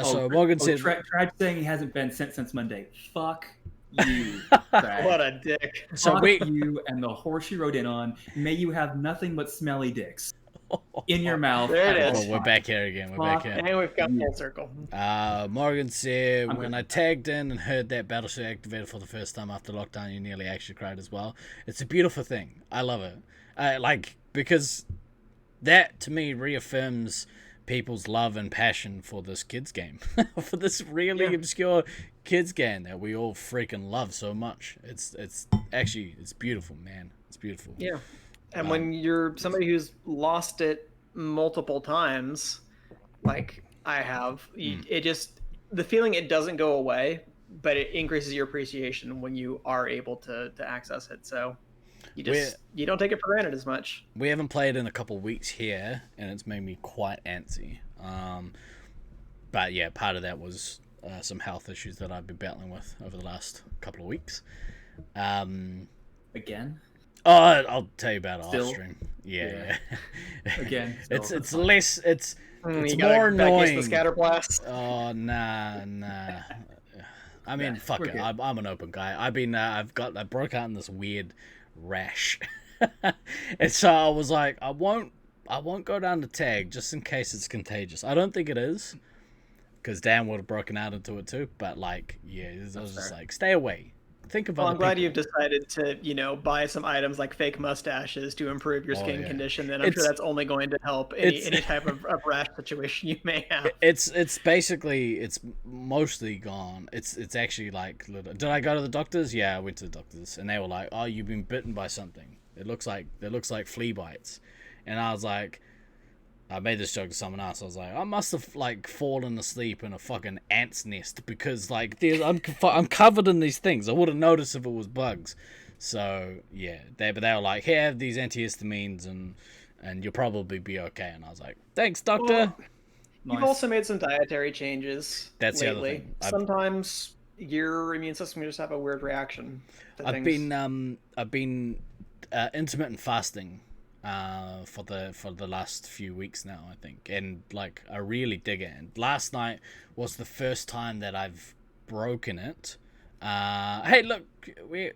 So Morgan said, Tried saying he hasn't been since Monday. Fuck you. What a dick. So Fuck you and the horse you rode in on. May you have nothing but smelly dicks. in your mouth. There it at is. all Oh, we're times. back here again. We're back here. And we've come full circle. Morgan said, I'm when good. I tagged in and heard that Battleship activated for the first time after lockdown, you nearly actually cried as well. It's a beautiful thing. I love it. Because that, to me, reaffirms people's love and passion for this kids game. For this really obscure kids game that we all freaking love so much. It's beautiful, man. It's beautiful. Yeah. And when you're somebody who's lost it multiple times, like I have, it just, the feeling it doesn't go away, but it increases your appreciation when you are able to access it. So you don't take it for granted as much. We haven't played in a couple of weeks here, and it's made me quite antsy. But yeah, part of that was some health issues that I've been battling with over the last couple of weeks. Again. Oh, I'll tell you about it off Still? stream. Yeah. Again. it's still. less. It's You more gotta back annoying. the scatter blast. Oh nah. I mean, fuck we're it. good. I'm an open guy. I broke out in this weird rash, and so I was like, I won't go down to tag just in case it's contagious. I don't think it is, because Dan would have broken out into it too. But like, yeah, I was just like, stay away. Think about. Well, I'm glad you've decided to, buy some items like fake mustaches to improve your skin condition. And I'm sure that's only going to help any type of rash situation you may have. It's basically, it's mostly gone. It's actually like, did I go to the doctors? Yeah, I went to the doctors, and they were like, oh, you've been bitten by something. It looks like flea bites, and I was like, I made this joke to someone else. I was like, I must have like fallen asleep in a fucking ant's nest, because like I'm covered in these things. I wouldn't notice if it was bugs. So yeah, they were like, hey, have these antihistamines and you'll probably be okay. And I was like, thanks, doctor. Well, Nice. You've also made some dietary changes That's the other lately. thing. Sometimes your immune system just have a weird reaction to I've things. been intermittent fasting for the last few weeks now, I think, and like I really dig it. And last night was the first time that I've broken it. Hey, look,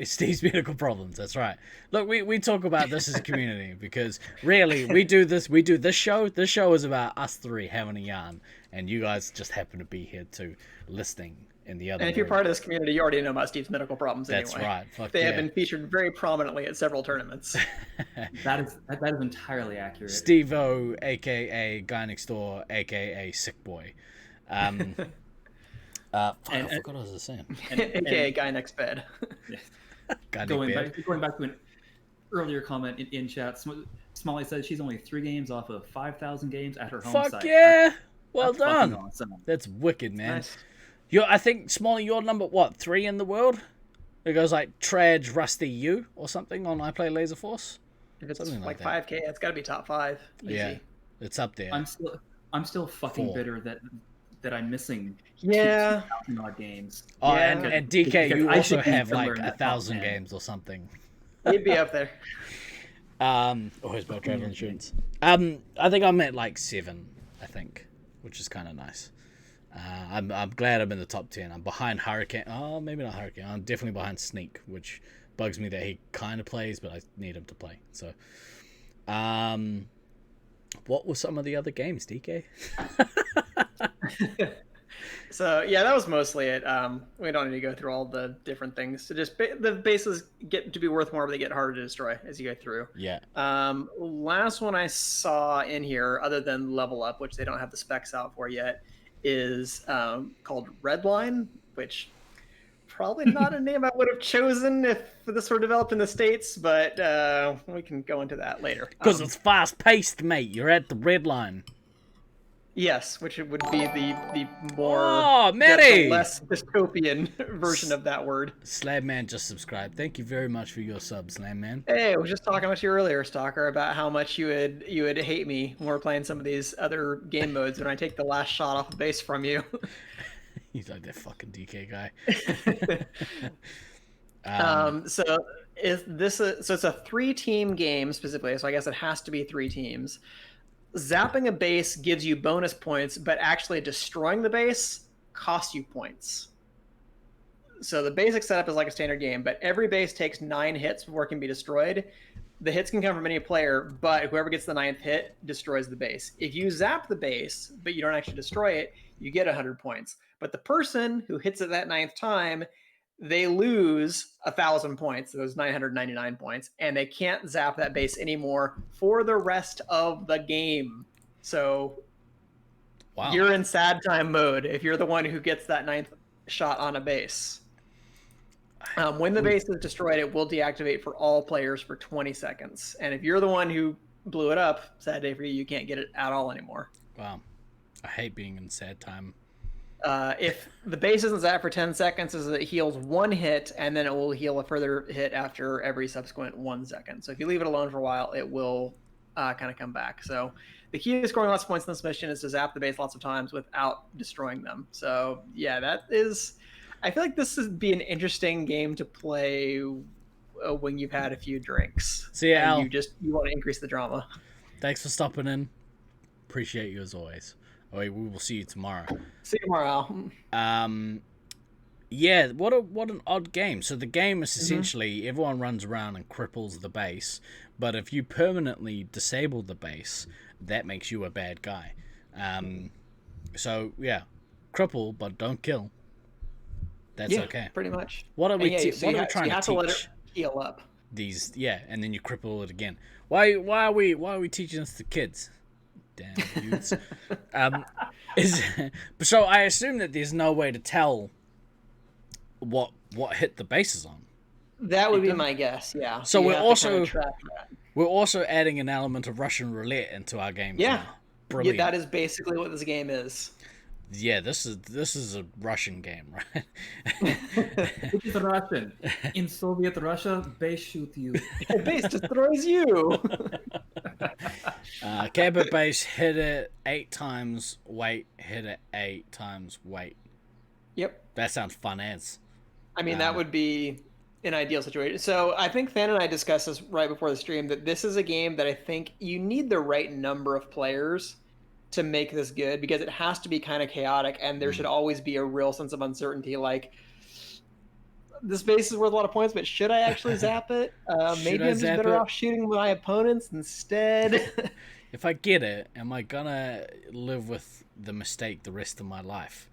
Steve's medical problems. That's right. Look, we talk about this as a community because really we do this show. This show is about us three having a yarn, and you guys just happen to be here too, listening in the other. And if you're room. part of this community, you already know about Steve's medical problems anyway. That's right. Fuck They yeah. have been featured very prominently at several tournaments. That is entirely accurate. Steve-O, aka Guy Next Door, aka Sick Boy. I forgot what I was saying. AKA guy next bed. Guy going Next back to an earlier comment in chat, Smalley says she's only 3 games off of 5,000 games at her home Fuck site. yeah! Well That's fucking done. awesome. That's wicked, man. Nice. I think Smalley, you're number 3 in the world. It goes like Trad Rusty U or something on I Play Laserforce. If it's Something like like 5K, it's got to be top 5. Easy. Yeah, it's up there. I'm still fucking 4. bitter that I'm missing. Yeah. 2,000 odd games. Oh, Yeah. and DK, Because you I also should be have somewhere like in the top 1,000 10. games or something. You'd be up there. Always about travel insurance. I think I'm at like 7, I think, which is kind of nice. I'm glad I'm in the top 10. I'm behind Hurricane. Oh, maybe not Hurricane. I'm definitely behind Sneak, which bugs me that he kind of plays, but I need him to play. So, what were some of the other games, DK? So yeah, that was mostly it. We don't need to go through all the different things. So just the bases get to be worth more, but they get harder to destroy as you go through. Yeah. Last one I saw in here, other than Level Up, which they don't have the specs out for yet, is called Redline, which probably not a name I would have chosen if this were developed in the States, but we can go into that later. Because it's fast paced, mate. You're at the red line. Yes, which would be the more Oh, Matty! the less dystopian version of that word. Slamman just subscribed. Thank you very much for your sub, Slamman. Hey, I was just talking about you earlier, Stalker, about how much you would hate me when we're playing some of these other game modes when I take the last shot off the base from you. He's like that fucking DK guy. So it's a 3-team game specifically, so I guess it has to be 3 teams. Zapping a base gives you bonus points, but actually destroying the base costs you points. So the basic setup is like a standard game, but every base takes 9 hits before it can be destroyed. the hits can come from any player, but whoever gets the 9th hit destroys the base. If you zap the base, but you don't actually destroy it, you get 100 points. But the person who hits it that 9th time, they lose 1,000 points, those 999 points, and they can't zap that base anymore for the rest of the game. So Wow. you're in sad time mode if you're the one who gets that 9th shot on a base. When the base is destroyed, it will deactivate for all players for 20 seconds. And if you're the one who blew it up, sad day for you, you can't get it at all anymore. Wow. I hate being in sad time. If the base isn't zapped for 10 seconds, it heals 1 hit, and then it will heal a further hit after every subsequent 1 second. So if you leave it alone for a while, it will kind of come back. So the key to scoring lots of points in this mission is to zap the base lots of times without destroying them. So yeah, that is... I feel like this would be an interesting game to play when you've had a few drinks. See ya, Al. You want to increase the drama. Thanks for stopping in. Appreciate you as always. Oh, we will see you tomorrow. See you tomorrow, Al. Yeah, what an odd game. So the game is essentially everyone runs around and cripples the base, but if you permanently disable the base, that makes you a bad guy. So yeah, cripple but don't kill. That's okay. Pretty much. What are we? You trying have to to teach? let it heal up. These, and then you cripple it again. Why are we teaching this to kids? Damn dudes. So I assume that there's no way to tell what hit the bases on. That would be my guess. Yeah. So you we're have to also kind of track that. we're also adding an element of Russian roulette into our game. Yeah. Now. Brilliant. Yeah, that is basically what this game is. Yeah, this is a Russian game, right? It is Russian. In Soviet Russia, base shoot you. Base destroys you. Camper base, hit it 8 times, wait, hit it 8 times, wait. Yep. That sounds fun as. I mean, that would be an ideal situation. So I think Than and I discussed this right before the stream, that this is a game that I think you need the right number of players to make this good, because it has to be kind of chaotic, and there should always be a real sense of uncertainty. Like, this base is worth a lot of points, but should I actually zap it? Maybe I'm just better off shooting my opponents instead. If I get it, am I gonna live with the mistake the rest of my life?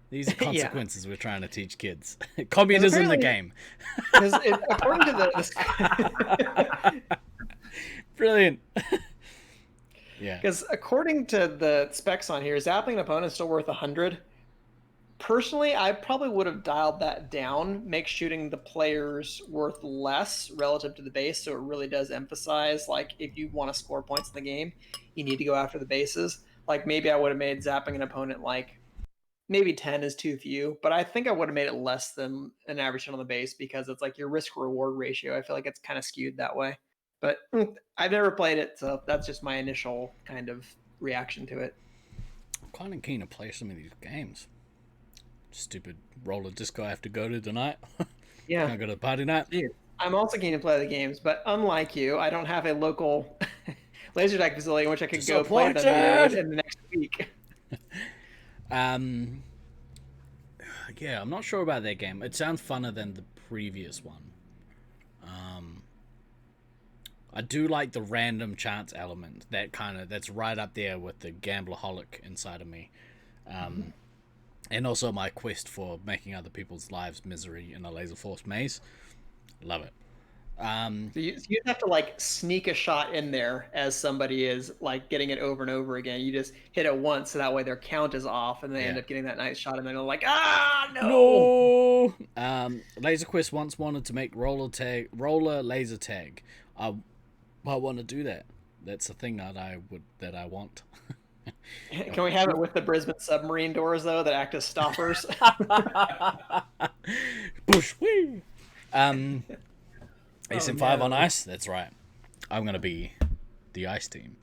These are consequences we're trying to teach kids. Communism the game. According to Brilliant. Yeah. Because according to the specs on here, zapping an opponent is still worth 100. Personally, I probably would have dialed that down, make shooting the players worth less relative to the base, so it really does emphasize, like, if you want to score points in the game, you need to go after the bases. Like, maybe I would have made zapping an opponent, like, maybe 10 is too few, but I think I would have made it less than an average hit on the base, because it's like your risk-reward ratio. I feel like it's kind of skewed that way. But I've never played it, so that's just my initial kind of reaction to it. I'm kind of keen to play some of these games. Stupid roller disco I have to go to tonight. Yeah. Can't go to the party night. Yeah. I'm also keen to play the games, but unlike you, I don't have a local laser tag facility in which I could go play them in the next week. Yeah, I'm not sure about that game. It sounds funner than the previous one. I do like the random chance element. That's right up there with the gamblerholic inside of me. And also my quest for making other people's lives misery in a Laserforce maze. Love it. So you have to like sneak a shot in there as somebody is like getting it over and over again. You just hit it once, so that way their count is off, and they end up getting that nice shot, and then they're like, no. Laser Quest once wanted to make roller laser tag. I want to do that. That's the thing that I want. Can we have it with the Brisbane submarine doors though that act as stoppers? Bush wee. SM5 on ice. That's right. I'm gonna be the ice team.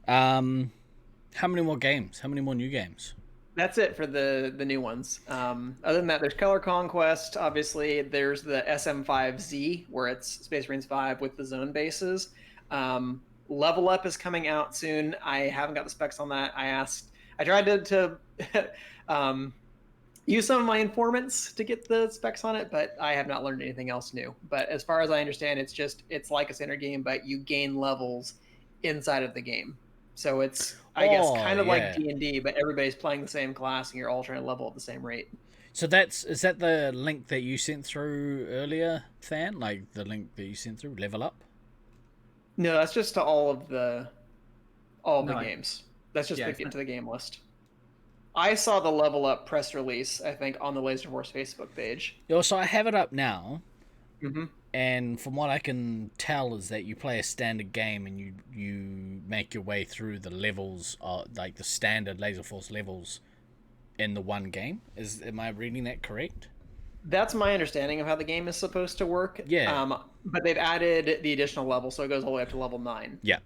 How many more games? How many more new games? That's it for the new ones. Other than that, there's Color Conquest. Obviously, there's the SM5Z, where it's Space Marines 5 with the zone bases. Level Up is coming out soon. I haven't got the specs on that. I tried to used some of my informants to get the specs on it, but I have not learned anything else new. But as far as I understand, it's like a standard game, but you gain levels inside of the game. So it's, I guess, kind of like D&D, but everybody's playing the same class and you're all trying to level at the same rate. So is that the link that you sent through earlier, Than? Like the link that you sent through, Level Up? No, that's just to all of the games. That's just to the game list. I saw the Level Up press release, I think, on the Laserforce Facebook page. Yeah, so I have it up now. Mm-hmm. And from what I can tell is that you play a standard game and you make your way through the levels, like the standard Laserforce levels in the one game. Am I reading that correct? That's my understanding of how the game is supposed to work. Yeah. But they've added the additional level, so it goes all the way up to level 9. Yeah.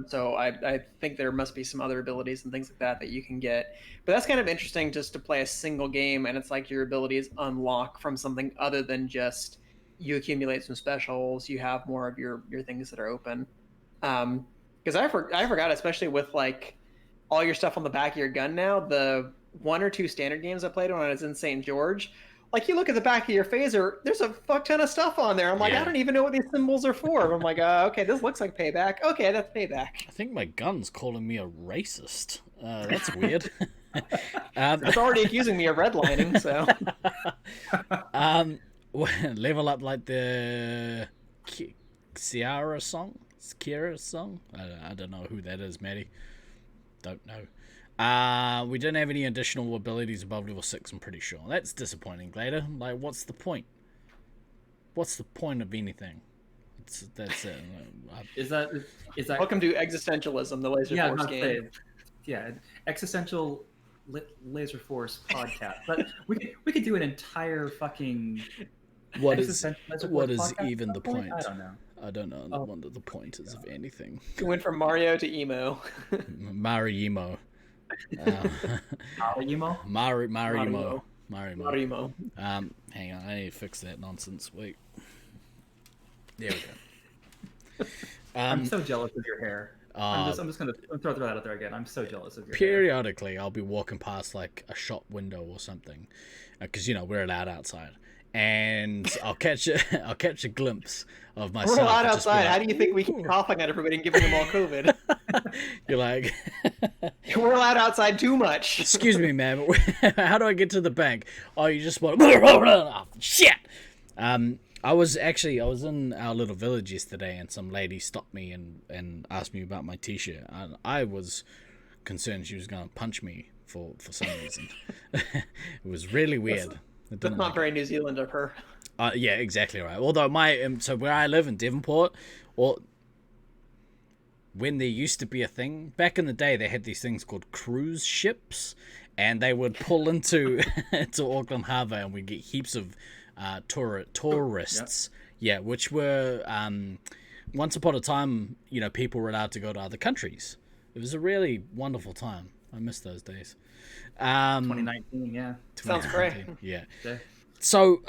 So I think there must be some other abilities and things like that you can get. But that's kind of interesting just to play a single game, and it's like your abilities unlock from something other than just you accumulate some specials, you have more of your things that are open. Because I forgot, especially with like all your stuff on the back of your gun now, the 1 or 2 standard games I played when I was in St. George, like you look at the back of your phaser, there's a fuck ton of stuff on there. I'm like, I don't even know what these symbols are for. I'm like, okay, this looks like payback. Okay, that's payback. I think my gun's calling me a racist. That's weird. It's already accusing me of redlining, so. Level Up like the Kiara song? I don't know who that is, Maddie. Don't know. We don't have any additional abilities above level 6, I'm pretty sure. That's disappointing, Glader. Like, what's the point? What's the point of anything? That's it. Is that Welcome to Existentialism, the Laserforce game. Existential Laserforce podcast. But we could do an entire fucking what is even the point? I don't know. What the point is of anything. We went from Mario to emo. Marimo. Marimo. Hang on, I need to fix that nonsense. Wait. There we go. I'm so jealous of your hair. I'm just gonna throw that out there again. I'm so jealous of your periodically hair. I'll be walking past like a shop window or something, because we're allowed outside, and I'll catch a glimpse of myself. We're allowed outside. How do you think we keep coughing at everybody and giving them all COVID? You're like, we're allowed outside too much. Excuse me, man. How do I get to the bank? Oh, you just want oh, shit. I was in our little village yesterday, and some lady stopped me and asked me about my t-shirt. And I was concerned she was going to punch me for some reason. It was really weird. That's not very New Zealand of her. Yeah, exactly right. Although so where I live in Devonport, when there used to be a thing back in the day, they had these things called cruise ships, and they would pull into Auckland Harbour, and we'd get heaps of tourists. Yeah, which were once upon a time, people were allowed to go to other countries. It was a really wonderful time. I miss those days. 2019, yeah. Sounds great. Yeah. So,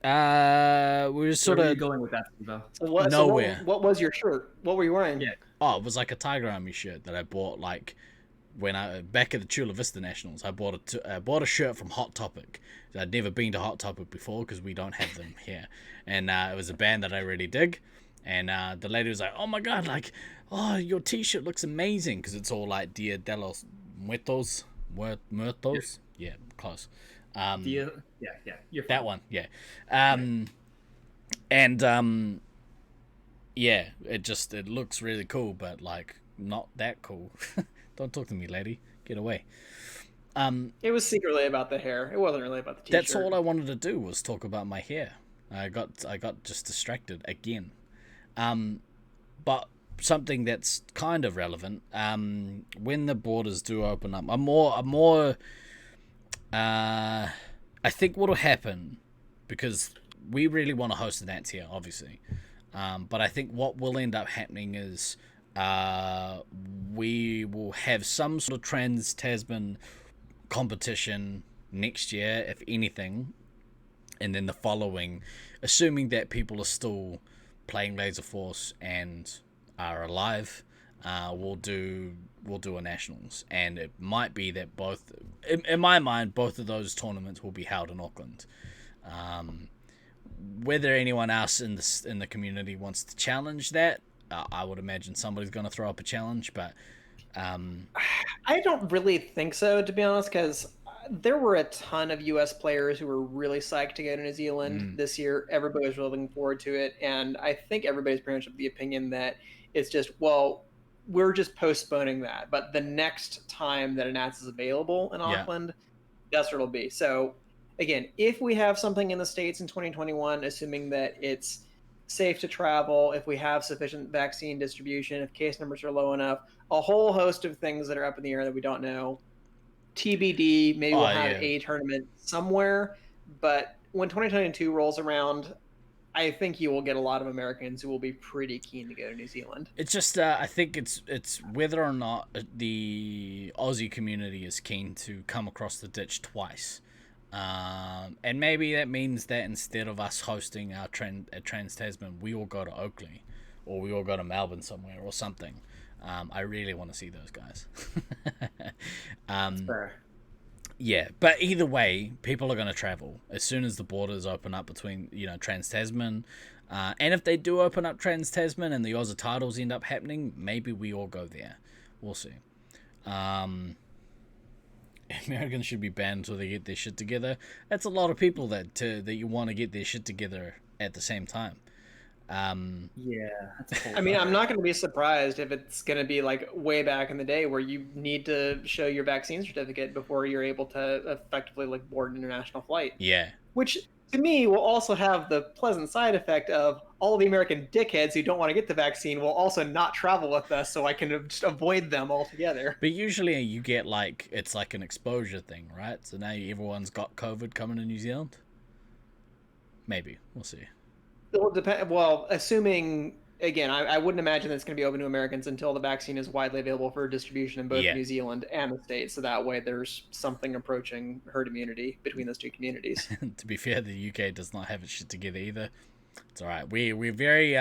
we were sort Where were of you going with that, Steve-O? nowhere. What was your shirt? What were you wearing? Yeah. Oh, it was like a Tiger Army shirt that I bought like when back at the Chula Vista Nationals. I bought a shirt from Hot Topic. I'd never been to Hot Topic before because we don't have them here, and it was a band that I really dig. And the lady was like, "Oh my god, like, oh, your T-shirt looks amazing," because it's all like Dia de los Muertos. Yeah, close. You're that one, yeah. Yeah, it looks really cool, but like not that cool. Don't talk to me, lady. Get away. It was secretly about the hair. It wasn't really about the T-shirt. That's all I wanted to do was talk about my hair. I got just distracted again. But something that's kind of relevant. When the borders do open up, I think what'll happen, because we really want to host the Nats here, obviously. But I think what will end up happening is we will have some sort of Trans-Tasman competition next year, if anything, and then the following, assuming that people are still playing Laserforce and are alive, we'll do a nationals, and it might be that both, in my mind, both of those tournaments will be held in Auckland. Whether anyone else in the community wants to challenge that, I would imagine somebody's going to throw up a challenge, but I don't really think so, to be honest, because there were a ton of U.S. players who were really psyched to go to New Zealand this year. Everybody was really looking forward to it, and I think everybody's pretty much of the opinion that it's just, well, we're just postponing that. But the next time that an ATS is available in Auckland, that's what it'll be. So, again, if we have something in the States in 2021, assuming that it's safe to travel, if we have sufficient vaccine distribution, if case numbers are low enough, a whole host of things that are up in the air that we don't know. TBD, maybe we'll have a tournament somewhere, but when 2022 rolls around, I think you will get a lot of Americans who will be pretty keen to go to New Zealand. It's just, I think it's whether or not the Aussie community is keen to come across the ditch twice. And maybe that means that instead of us hosting our Trans-Tasman, we all go to Oakley, or we all go to Melbourne somewhere or something. I really want to see those guys. Fair. Yeah, but either way, people are going to travel as soon as the borders open up between, Trans-Tasman. And if they do open up Trans-Tasman and the Aussie titles end up happening, maybe we all go there. We'll see. Americans should be banned until they get their shit together. That's a lot of people that you want to get their shit together at the same time. Yeah. That's I mean, I'm not going to be surprised if it's going to be like way back in the day where you need to show your vaccine certificate before you're able to effectively like board an international flight. Yeah. Which to me will also have the pleasant side effect of all the American dickheads who don't want to get the vaccine will also not travel with us, so I can just avoid them altogether. But usually you get it's like an exposure thing, right? So now everyone's got COVID coming to New Zealand. Maybe. We'll see. It will depend. Well, assuming, again, I wouldn't imagine that it's going to be open to Americans until the vaccine is widely available for distribution in both New Zealand and the States. So that way there's something approaching herd immunity between those two communities. To be fair, the UK does not have its shit together either. It's all right. We're very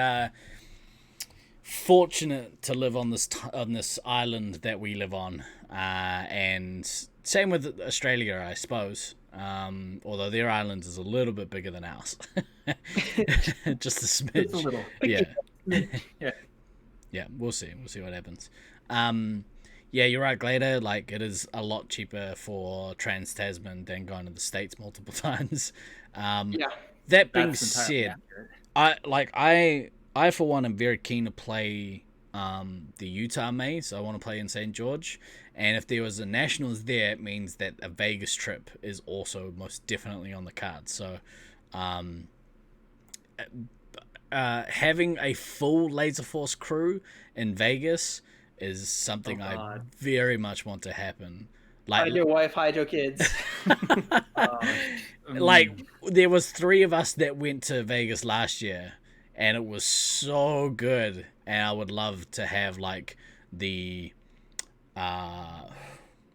fortunate to live on this island that we live on, and same with Australia, I suppose. Although their island is a little bit bigger than ours. Just a smidge. Just a little. Yeah. Yeah, we'll see. We'll see what happens. Yeah, you're right, Glader. Like, it is a lot cheaper for Trans-Tasman than going to the States multiple times. That being said, I for one am very keen to play the Utah May, so I want to play in St. George. And if there was a Nationals there, it means that a Vegas trip is also most definitely on the card. So having a full Laserforce crew in Vegas is something I very much want to happen. Like, hide your wife, hide your kids. Like, there was 3 of us that went to Vegas last year, and it was so good. And I would love to have, like, the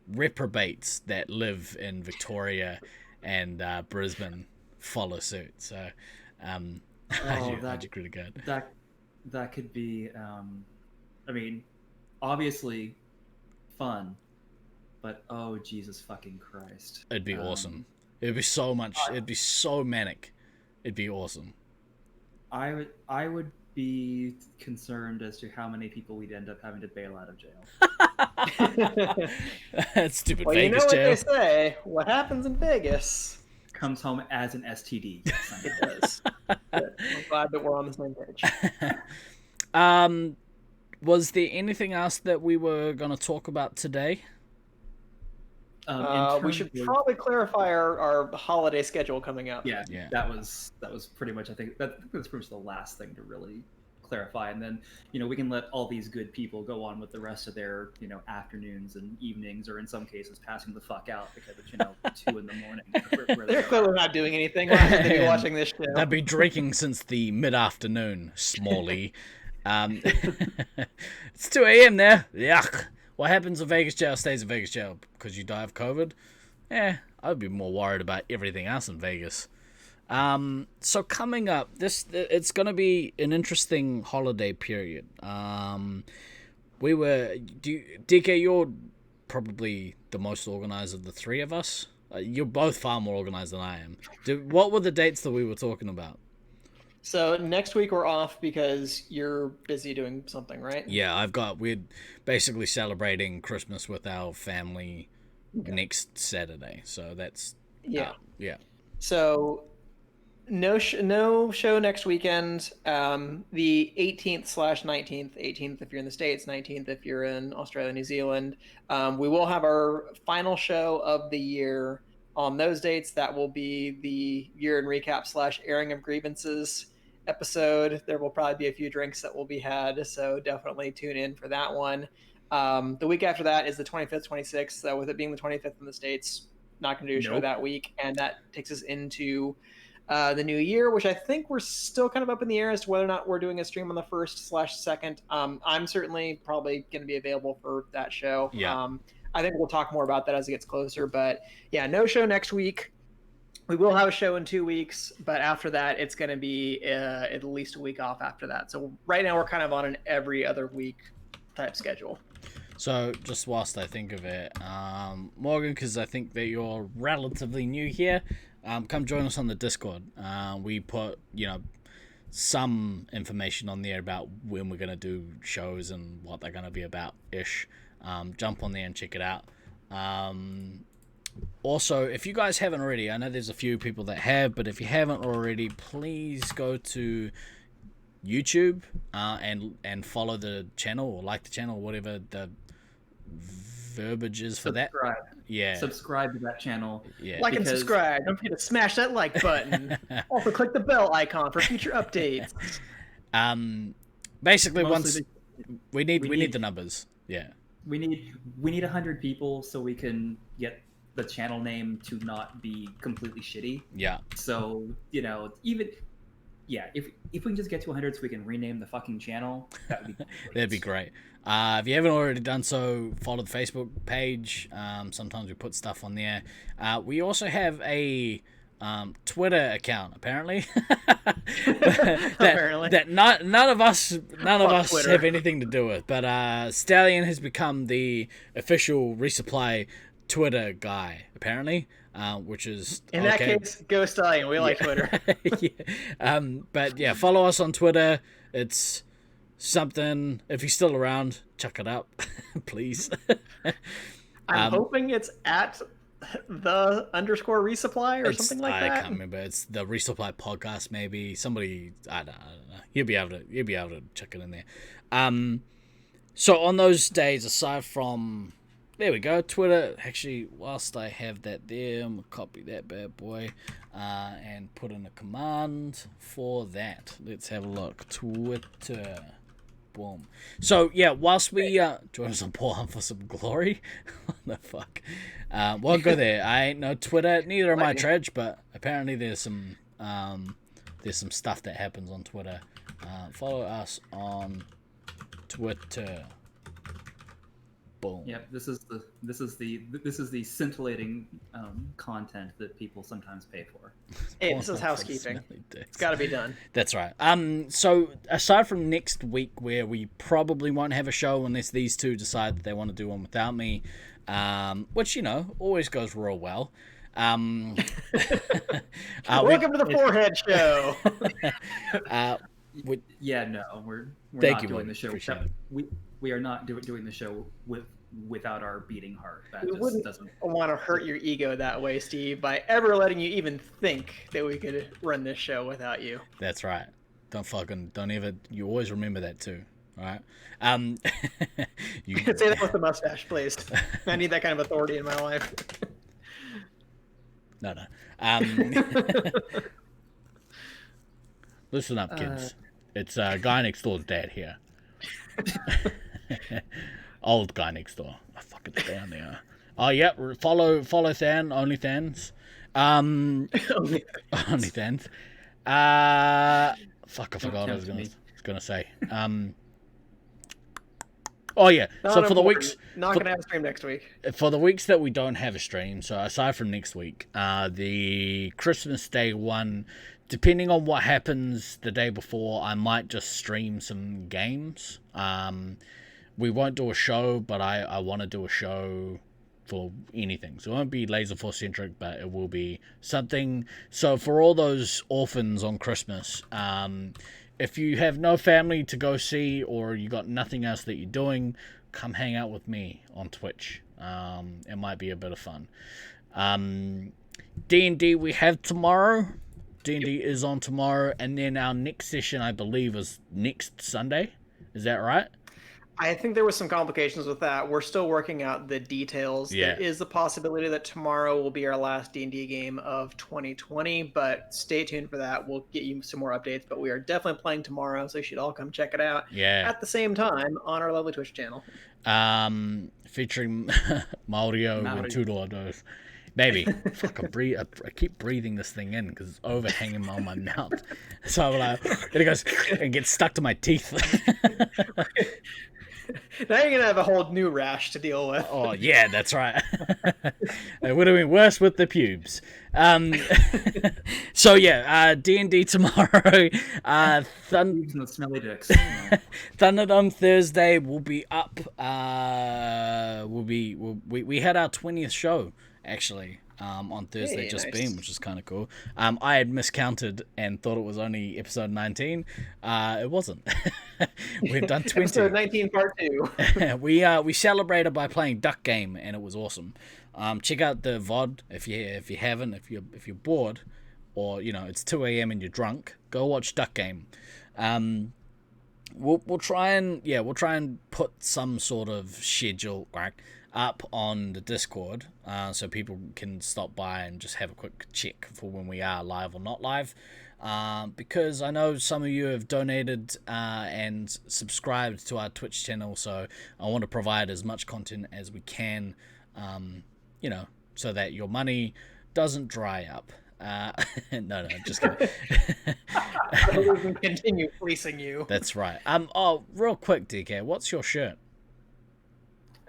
reprobates that live in Victoria and Brisbane follow suit. So, that'd be good. That could be, I mean, obviously fun, but oh Jesus fucking Christ! It'd be awesome. It'd be so much. It'd be so manic. It'd be awesome. I would be concerned as to how many people we'd end up having to bail out of jail. That stupid well, Vegas you know jail. what they say. What happens in Vegas comes home as an STD. it does. I'm glad that we're on the same page. Was there anything else that we were going to talk about today? We should probably clarify our holiday schedule coming up. Yeah. That was pretty much, I think that's pretty much the last thing to really clarify, and then we can let all these good people go on with the rest of their afternoons and evenings, or in some cases passing the fuck out because it's 2 in the morning. They're clearly not doing anything. Why would they be watching this show? They've been drinking since the mid-afternoon, Smalley. It's 2 a.m. there. Yuck. What happens in Vegas jail stays in Vegas jail because you die of COVID? I'd be more worried about everything else in Vegas. So coming up, it's going to be an interesting holiday period. DK, you're probably the most organized of the three of us. You're both far more organized than I am. What were the dates that we were talking about? So next week we're off because you're busy doing something, right? Yeah, we're basically celebrating Christmas with our family next Saturday. So that's yeah. So no show next weekend. The 18th/19th, 18th if you're in the States, 19th if you're in Australia, New Zealand. We will have our final show of the year on those dates. That will be the year in recap / airing of grievances episode. There will probably be a few drinks that will be had, so definitely tune in for that one. The week after that is the 25th, 26th. So with it being the 25th in the States, not going to do a show that week, and that takes us into the new year, which I think we're still kind of up in the air as to whether or not we're doing a stream on the 1st/2nd. I'm certainly probably going to be available for that show. Yeah. I think we'll talk more about that as it gets closer, but yeah, no show next week. We will have a show in 2 weeks, but after that, it's going to be at least a week off after that. So right now we're kind of on an every other week type schedule. So just whilst I think of it, Morgan, because I think that you're relatively new here, come join us on the Discord. We put, some information on there about when we're going to do shows and what they're going to be about-ish. Jump on there and check it out. Also, if you guys haven't already, I know there's a few people that have, but if you haven't already, please go to YouTube and follow the channel or like the channel or whatever the verbiage is for that. Yeah. Subscribe to that channel. Yeah. Like and subscribe. Don't forget to smash that like button. Also click the bell icon for future updates. Basically, we need the numbers. Yeah. We need 100 people so we can get the channel name to not be completely shitty. Yeah. So, if we can just get to 100 so we can rename the fucking channel, that would be great. That'd be great. If you haven't already done so, follow the Facebook page. Sometimes we put stuff on there. We also have a Twitter account, apparently. that none of us have anything to do with. But Stallion has become the official Resupply Twitter guy, apparently, which is in that case, go Stallion. We like Twitter. Yeah. But yeah, follow us on Twitter. It's something. If he's still around, check it out, please. I'm hoping it's at the _resupply or something like that. I can't remember. It's the Resupply podcast, maybe. Somebody, I don't know. You'll be able to check it in there. So on those days, aside from, there we go, Twitter. Actually, whilst I have that there, I'm gonna copy that bad boy and put in a command for that. Let's have a look. Twitter. Boom. So yeah, whilst we join us on Paul for some glory. What the fuck? Won't go there. I ain't no Twitter, neither am I, Tredge, but apparently there's some stuff that happens on Twitter. Follow us on Twitter. Boom. Yeah, this is the scintillating content that people sometimes pay for. Hey, this is housekeeping. It's got to be done. That's right. So aside from next week, where we probably won't have a show unless these two decide that they want to do one without me, which always goes real well. Welcome to the Forehead Show. We're Thank not you, doing the show. Appreciate it. We are not doing the show without our beating heart. That We just wouldn't doesn't want to hurt your ego that way, Steve, by ever letting you even think that we could run this show without you. That's right. You always remember that too. All right. You can say that with the mustache, please. I need that kind of authority in my life. No. Listen up, kids. It's guy next door's dad here. Old guy next door. I fucking down there. Oh yeah, follow Than, OnlyFans. OnlyFans. Fuck, I forgot what I was gonna say. Oh yeah. So for the weeks, not gonna have a stream next week. For the weeks that we don't have a stream, so aside from next week, the Christmas Day one, depending on what happens the day before, I might just stream some games. we won't do a show, but I want to do a show for anything. So it won't be Laserforce centric, but it will be something. So for all those orphans on Christmas, if you have no family to go see or you got nothing else that you're doing, come hang out with me on Twitch. It might be a bit of fun. D&D we have tomorrow. D&D is on tomorrow, and then our next session, I believe, is next Sunday. Is that right? I think there was some complications with that. We're still working out the details. Yeah. There is the possibility that tomorrow will be our last D&D game of 2020, but stay tuned for that. We'll get you some more updates, but we are definitely playing tomorrow, so you should all come check it out. Yeah. At the same time on our lovely Twitch channel. Featuring Mario and Tudor. Baby, fuck, I keep breathing this thing in because it's overhanging on my mouth. So I'm like, then it goes and gets stuck to my teeth. Now you're gonna have a whole new rash to deal with. Oh yeah, that's right. It would have been worse with the pubes. So yeah, D&D tomorrow. No smelly dicks. Thunderdome Thursday will be up. We had our 20th show actually on Thursday, nice. which is kind of cool. I had miscounted and thought it was only episode 19. It wasn't. We've done 20. Episode 19 part 2. We celebrated by playing Duck Game, and it was awesome. Check out the VOD if you haven't. If you're bored, or it's 2 a.m. and you're drunk, go watch Duck Game. We'll try and put some sort of schedule up on the Discord, so people can stop by and just have a quick check for when we are live or not live. Because I know some of you have donated and subscribed to our Twitch channel, so I want to provide as much content as we can, so that your money doesn't dry up. No, just kidding. We can continue fleecing you. That's right. Oh, real quick, DK, what's your shirt?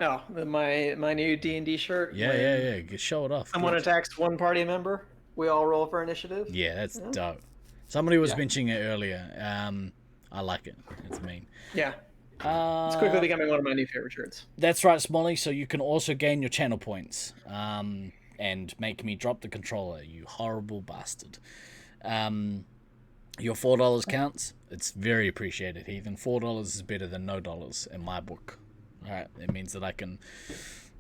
Oh, my new D&D shirt. Yeah. Show it off. Someone attacks one party member. We all roll for initiative. Yeah, that's dope. Somebody was mentioning it earlier. I like it. It's mean. Yeah. It's quickly becoming one of my new favorite shirts. That's right, Smolly. So you can also gain your channel points and make me drop the controller, you horrible bastard. Your $4 counts. It's very appreciated, Heathen. $4 is better than no dollars in my book. All right, it means that I can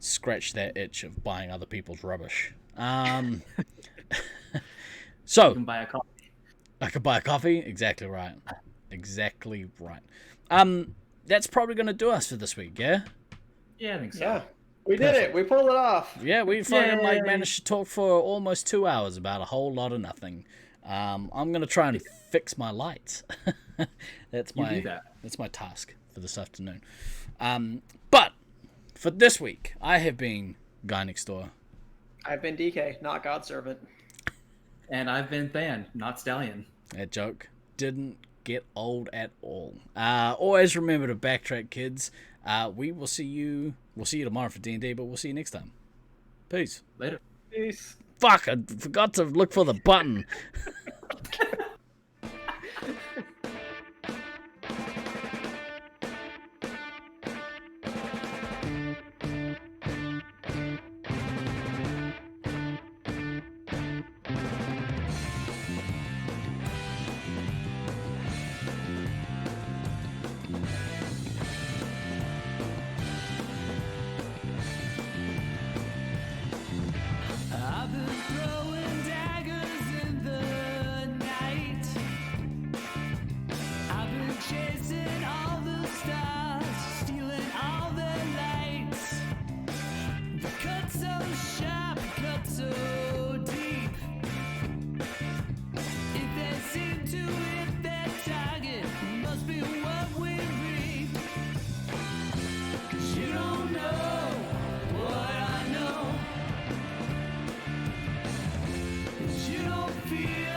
scratch that itch of buying other people's rubbish. So You can buy a coffee. I could buy a coffee. Exactly right. That's probably going to do us for this week, yeah? Yeah, I think so. Yeah. We did it. We pulled it off. Yeah, we fucking Yay. managed to talk for almost 2 hours about a whole lot of nothing. I'm going to try and fix my lights. That's do that. That's my task for this afternoon. But for this week, I have been Guy Next Door. I've been DK, not God Servant. And I've been Than, not Stallion. That joke didn't get old at all. Always remember to backtrack, kids. We'll see you tomorrow for D&D, but we'll see you next time. Peace. Later. Peace. Fuck, I forgot to look for the button. I've been throwing daggers in the night. I've been chasing all the stars, stealing all the lights. The cut so sharp, cut so deep. If they seem to hit their target, must be what we reap. 'Cause you don't know what I know. You don't feel